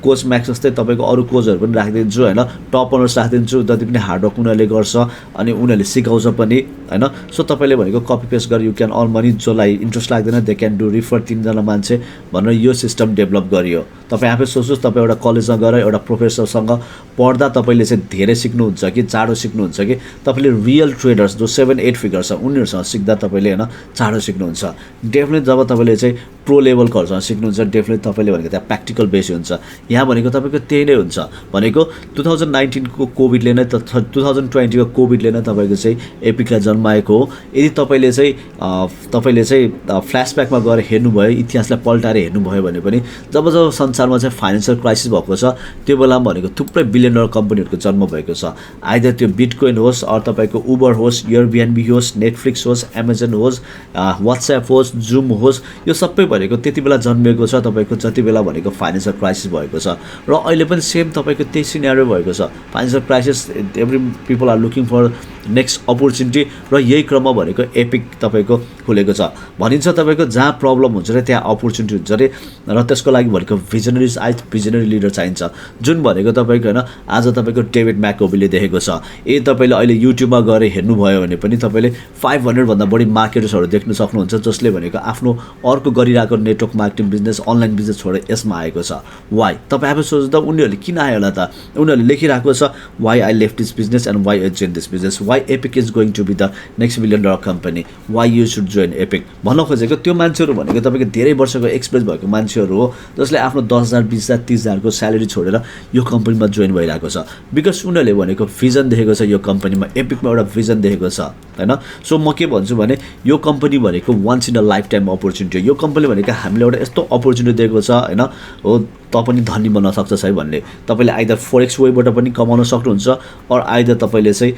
कोच म्याक्स जस्तै तपाईँको अरू कोचहरू पनि राखिदिन्छु होइन, टप अनर्स राखिदिन्छु, जति पनि हार्डवर्क उनीहरूले गर्छ अनि उनीहरूले सिकाउँछ पनि होइन। सो तपाईँले भनेको कपी पेस्ट गरेर यु क्यान अर्न मनी। जसलाई इन्ट्रेस्ट लाग्दैन दे क्यान डु रिफर 3 जना मान्छे भनेर यो सिस्टम डेभलप गरियो। तपाईँ आफै सोच्नुहोस्, तपाईँ एउटा कलेजमा गएर एउटा प्रोफेसरसँग पढ्दा तपाईँले चाहिँ धेरै सिक्नुहुन्छ कि चाँडो सिक्नुहुन्छ कि तपाईँले रियल ट्रेडर्स जो 7-8 फिगर्स छ उनीहरूसँग सिक्दा तपाईँले होइन चाँडो सिक्नुहुन्छ। डेफिनेट जब तपाईँले चाहिँ प्रो लेभलकोहरूसँग सिक्नुहुन्छ डेफिनेट तपाईँले भनेको त्यहाँ प्र्याक्टिकल बेसी हुन्छ। यहाँ भनेको तपाईँको त्यही नै हुन्छ भनेको 2019को कोभिडले नै 2020को कोभिडले नै तपाईँको चाहिँ एपिकलाई जन्माएको हो। यदि तपाईँले चाहिँ फ्ल्यासब्याकमा गएर हेर्नुभयो, इतिहासलाई पल्टाएर हेर्नुभयो भने पनि जब संसारमा चाहिँ फाइनेन्सियल क्राइसिस भएको छ त्यो बेलामा भनेको थुप्रै बिलियन डलर कम्पनीहरूको जन्म भएको छ। आइदर त्यो बिटकोइन होस्, अरू तपाईँको उबर होस्, एयरबिएनबी होस्, नेटफ्लिक्स होस्, एमाजोन होस्, वाट्सएप होस्, जुम होस्, यो सबै भनेको त्यति बेला जन्मिएको छ तपाईँको जति बेला भनेको फाइनेन्सियल क्राइसिस भएको छ। र अहिले पनि सेम तपाईँको त्यही सिनेरियो भएको छ। Financial crisis, every people are looking for next opportunity र यही क्रममा भनेको एपिक तपाईँको खुलेको छ। भनिन्छ तपाईँको जहाँ प्रब्लम हुन्छ अरे त्यहाँ अपर्च्युनिटी हुन्छ अरे र त्यसको लागि भनेको भिजनरी लिडर चाहिन्छ। जुन भनेको तपाईँको होइन आज तपाईँको डेभिड म्याकओबीले देखेको छ। यदि तपाईँले अहिले युट्युबमा गएर हेर्नुभयो भने पनि तपाईँले 500 भन्दा बढी मार्केटर्सहरू देख्न सक्नुहुन्छ जसले भनेको आफ्नो अर्को गरिरहेको network marketing business, online business छोडेर यसमा आएको छ। वाइ तपाईँ आफै सोच्दा उनीहरूले किन आयो होला त? उनीहरूले लेखिरहेको छ why I left this business and why I join this business, why Epic is going to be the next $1 billion company, why you should join Epic. भन्न खोजेको त्यो मान्छेहरू भनेको तपाईँको धेरै वर्षको एक्सपिरियन्स भएको मान्छेहरू हो जसले आफ्नो 10,000 20,000 30,000को स्यालेरी छोडेर यो कम्पनीमा जोइन भइरहेको छ। बिकज उनीहरूले भनेको भिजन देखेको छ, यो कम्पनीमा एपिकमा एउटा भिजन देखेको छ होइन। सो म के भन्छु भने यो कम्पनी भनेको once in a lifetime opportunity हो। यो कम्पनी भनेको हामीले एउटा यस्तो अपर्च्युनिटी दिएको छ होइन, हो त पनि धनी बन्न सक्छस् है भन्ने। तपाईँले आइदर फोरेक्स वेबाट पनि कमाउन सक्नुहुन्छ अर आइदर तपाईँले चाहिँ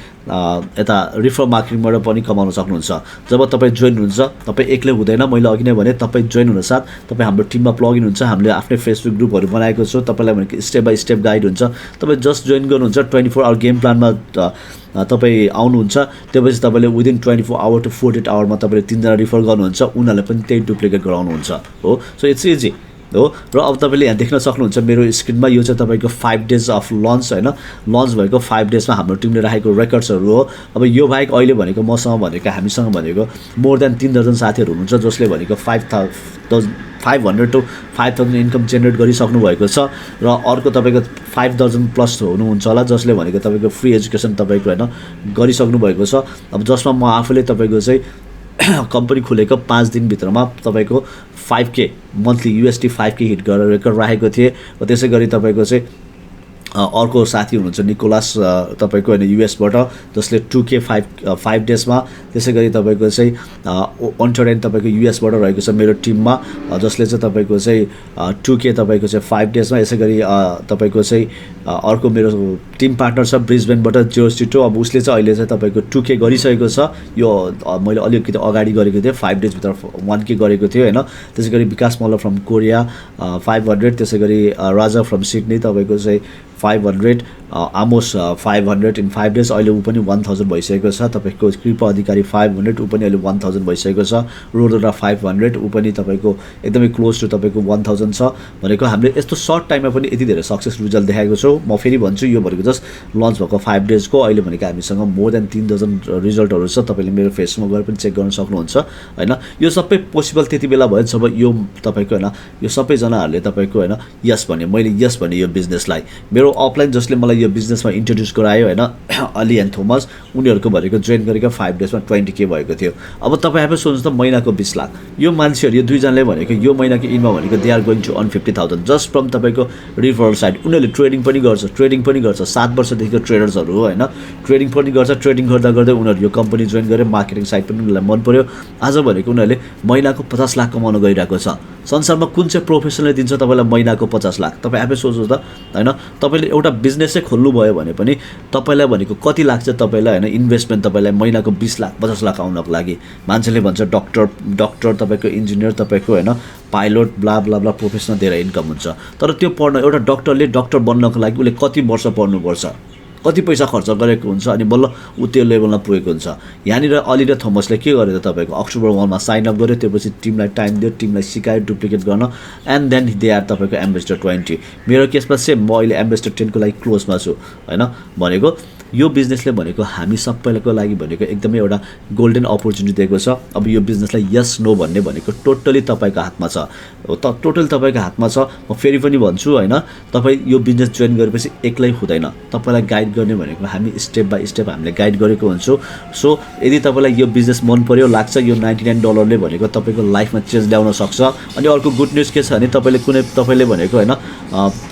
यता रिफर मार्केटिङबाट पनि कमाउन सक्नुहुन्छ। जब तपाईँ जोइन हुनुहुन्छ तपाईँ एक्लै हुँदैन। मैले अघि नै भने तपाईँ जोइन हुनसाथ तपाईँ हाम्रो टिममा प्लग इन हुन्छ। हामीले आफ्नै फेसबुक ग्रुपहरू बनाएको छौँ, तपाईँलाई भनेको स्टेप बाई स्टेप गाइड हुन्छ। तपाईँ जस्ट जोइन गर्नुहुन्छ, 24 आवर गेम प्लानमा तपाईँ आउनुहुन्छ, त्यसपछि तपाईँले विदिन 24 आवर टु 48 आवरमा तपाईँले 3 जना रिफर गर्नुहुन्छ, उनीहरूलाई पनि त्यही डुप्लिकेट गराउनुहुन्छ हो। सो इट्स इजी हो। र अब तपाईँले यहाँ देख्न सक्नुहुन्छ मेरो स्क्रिनमा यो चाहिँ तपाईँको 5 days अफ लन्च होइन। लन्च भएको 5 daysमा हाम्रो टिमले राखेको रेकर्ड्सहरू हो। अब यो बाहेक अहिले भनेको मसँग भनेको हामीसँग भनेको मोर देन 3 दर्जन साथीहरू हुनुहुन्छ जसले भनेको 500 to 5,000 इन्कम जेनेरेट गरिसक्नु भएको छ। र अर्को तपाईँको 5 दर्जन प्लस हुनुहुन्छ होला जसले भनेको तपाईँको फ्री एजुकेसन तपाईँको होइन गरिसक्नु भएको छ। अब जसमा म आफूले तपाईँको चाहिँ कम्पनी खुलेको 5 दिनभित्रमा तपाईँको 5K monthly USD 5K hit गरेर रेकर्ड राखेको थिएँ। र त्यसै गरी तपाईँको चाहिँ अर्को साथी हुनुहुन्छ निकोलास तपाईँको होइन युएसबाट जसले 2K 5 daysमा। त्यसै गरी तपाईँको चाहिँ अन्टरटेन तपाईँको युएसबाट रहेको छ मेरो टिममा जसले चाहिँ तपाईँको चाहिँ 2K तपाईँको चाहिँ 5 daysमा। यसै गरी तपाईँको चाहिँ अर्को मेरो टिम पार्टनर छ ब्रिजबेनबाट जोसिटो। अब उसले चाहिँ अहिले चाहिँ तपाईँको 2K गरिसकेको छ। यो मैले अलिकति अगाडि गरेको थिएँ 5 daysभित्र 1K गरेको थियो होइन। त्यसै गरी विकास मल्ल फ्रम कोरिया 500। त्यसै गरी राजा फ्रम सिडनी तपाईँको चाहिँ 500, आमोस 500 इन 5 days। अहिले ऊ पनि 1000 भइसकेको छ। तपाईँको कृपा अधिकारी 500, ऊ पनि अहिले 1000 भइसकेको छ। रोडोरा 500, ऊ पनि तपाईँको एकदमै क्लोज टु तपाईँको 1000 छ। भनेको हामीले यस्तो सर्ट टाइममा पनि यति धेरै सक्सेस रिजल्ट देखाएको छौँ। म फेरि भन्छु यो भनेको जस्ट लन्च भएको 5 daysको अहिले भनेको हामीसँग मोर देन 3 दर्जन रिजल्टहरू छ। तपाईँले मेरो फेसबुकमा गएर पनि चेक गर्न सक्नुहुन्छ होइन। यो सबै पोसिबल त्यति बेला भयो जब यो तपाईँको होइन यो सबैजनाहरूले तपाईँको होइन यस भने मैले यस भने यो बिजनेसलाई। मेरो अफलाइन जसले मलाई यो बिजनेसमा इन्ट्रोड्युस गरायो होइन अली एन्ड थोमस, उनीहरूको भनेको जोइन गरेको 5 daysमा 20K भएको थियो। अब तपाईँ आफै सोच्नुहोस् त महिनाको 20 लाख। यो मान्छेहरू यो दुईजनाले भनेको यो महिनाको इनमा भनेको they are going to earn 50,000 just from तपाईँको रिफरल साइड। उनीहरूले ट्रेडिङ पनि गर्छ 7 वर्षदेखिको ट्रेडर्सहरू हो होइन। ट्रेडिङ पनि गर्छ। ट्रेडिङ गर्दा गर्दै उनीहरू यो कम्पनी जोइन गरे, मार्केटिङ साइड पनि उनीहरूलाई मन पऱ्यो। आज भनेको उनीहरूले महिनाको 50 लाख कमाउन गइरहेको छ। संसारमा कुन चाहिँ प्रोफेसनले दिन्छ तपाईँलाई महिनाको 50 लाख? तपाईँ आफै सोच्नुहोस् त होइन। तपाईँले एउटा बिजनेसै खोल्नुभयो भने पनि तपाईँलाई भनेको कति लाग्छ तपाईँलाई होइन इन्भेस्टमेन्ट तपाईँलाई महिनाको 20 लाख 50 लाख आउनको लागि। मान्छेले भन्छ डक्टर तपाईँको इन्जिनियर तपाईँको होइन pilot blah blah blah professional धेरै इन्कम हुन्छ। तर त्यो पढ्न एउटा डक्टरले डक्टर बन्नको लागि उसले कति वर्ष पढ्नुपर्छ, कति पैसा खर्च गरेको हुन्छ अनि बल्ल ऊ त्यो लेभलमा पुगेको हुन्छ। यहाँनिर अली र थोमसले के गर्यो त तपाईँको अक्टोबर 1मा साइन अप गर्यो। त्यसपछि टिमलाई टाइम दियो, टिमलाई सिकायो डुप्लिकेट गर्न एन्ड देन दे आर तपाईँको एम्बेसडर 20। मेरो केसमा सेम, म अहिले एम्बेसडर 10 को लागि क्लोजमा छु होइन। भनेको यो बिजनेसले भनेको हामी सबैको लागि भनेको एकदमै एउटा गोल्डन अपर्च्युनिटी दिएको छ। अब यो बिजनेसलाई यस नो भन्ने भनेको टोटली तपाईँको हातमा छ, टोटली तपाईँको हातमा छ। म फेरि पनि भन्छु होइन, तपाईँ यो बिजनेस जोइन गरेपछि एक्लै हुँदैन, तपाईँलाई गाइड गर्ने भनेको हामी स्टेप बाई स्टेप हामीले गाइड गरेको हुन्छौँ। सो यदि तपाईँलाई यो बिजनेस मन पर्यो लाग्छ यो $99 भनेको तपाईँको लाइफमा चेन्ज ल्याउन सक्छ। अनि अर्को गुड न्युज के छ भने तपाईँले भनेको होइन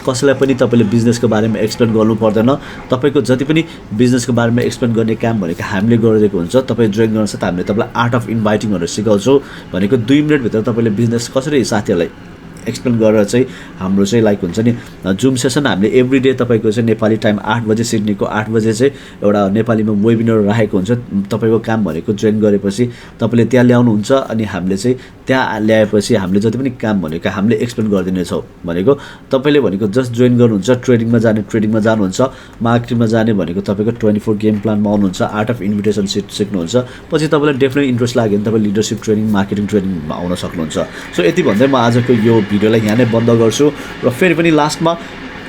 कसैलाई पनि तपाईँले बिजनेसको बारेमा एक्सप्लेन गर्नु पर्दैन। तपाईँको जति पनि बिजनेसको बारेमा एक्सप्लेन गर्ने काम भनेको हामीले गरिदिएको हुन्छ। तपाईँ जोइन गर्न साथ हामीले तपाईँलाई आर्ट अफ इन्भाइटिङहरू सिकाउँछौँ भनेको 2 मिनटभित्र तपाईँले बिजनेस कसरी साथीहरूलाई एक्सप्लेन गरेर चाहिँ हाम्रो चाहिँ लाइक हुन्छ नि जुम सेसन हामीले एभ्री डे तपाईँको चाहिँ नेपाली टाइम 8 बजे सिडनीको 8 बजे चाहिँ एउटा नेपालीमा वेबिनार राखेको हुन्छ। तपाईँको काम भनेको जोइन गरेपछि तपाईँले त्यहाँ ल्याउनुहुन्छ अनि हामीले चाहिँ त्यहाँ ल्याएपछि हामीले जति पनि काम भनेको हामीले एक्सप्लेन गरिदिनेछौँ। भनेको तपाईँले भनेको जस्ट जोइन गर्नुहुन्छ, ट्रेडिङमा जानुहुन्छ, मार्केटिङमा जाने भनेको तपाईँको 24 गेम प्लानमा आउनुहुन्छ, आर्ट अफ इन्भिटेसन सिक्नुहुन्छ। पछि तपाईँलाई डेफिनेटली इन्ट्रेस्ट लाग्यो भने तपाईँ लिडरसिप ट्रेनिङ मार्केटिङ ट्रेनिङमा आउन सक्नुहुन्छ। सो यति भन्दै म आजको यो भिडियोलाई यहाँ नै बन्द गर्छु र फेरि पनि लास्टमा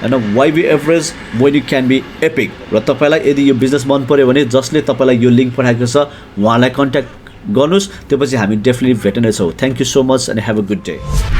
होइन why be average when you can be Epic. र तपाईँलाई यदि यो बिजनेस मन पऱ्यो भने जसले तपाईँलाई यो लिङ्क पठाएको छ उहाँलाई कन्ट्याक्ट गर्नुहोस्, त्यसपछि हामी डेफिनेटली भेट्नेछौँ। Thank you so much and have a good day.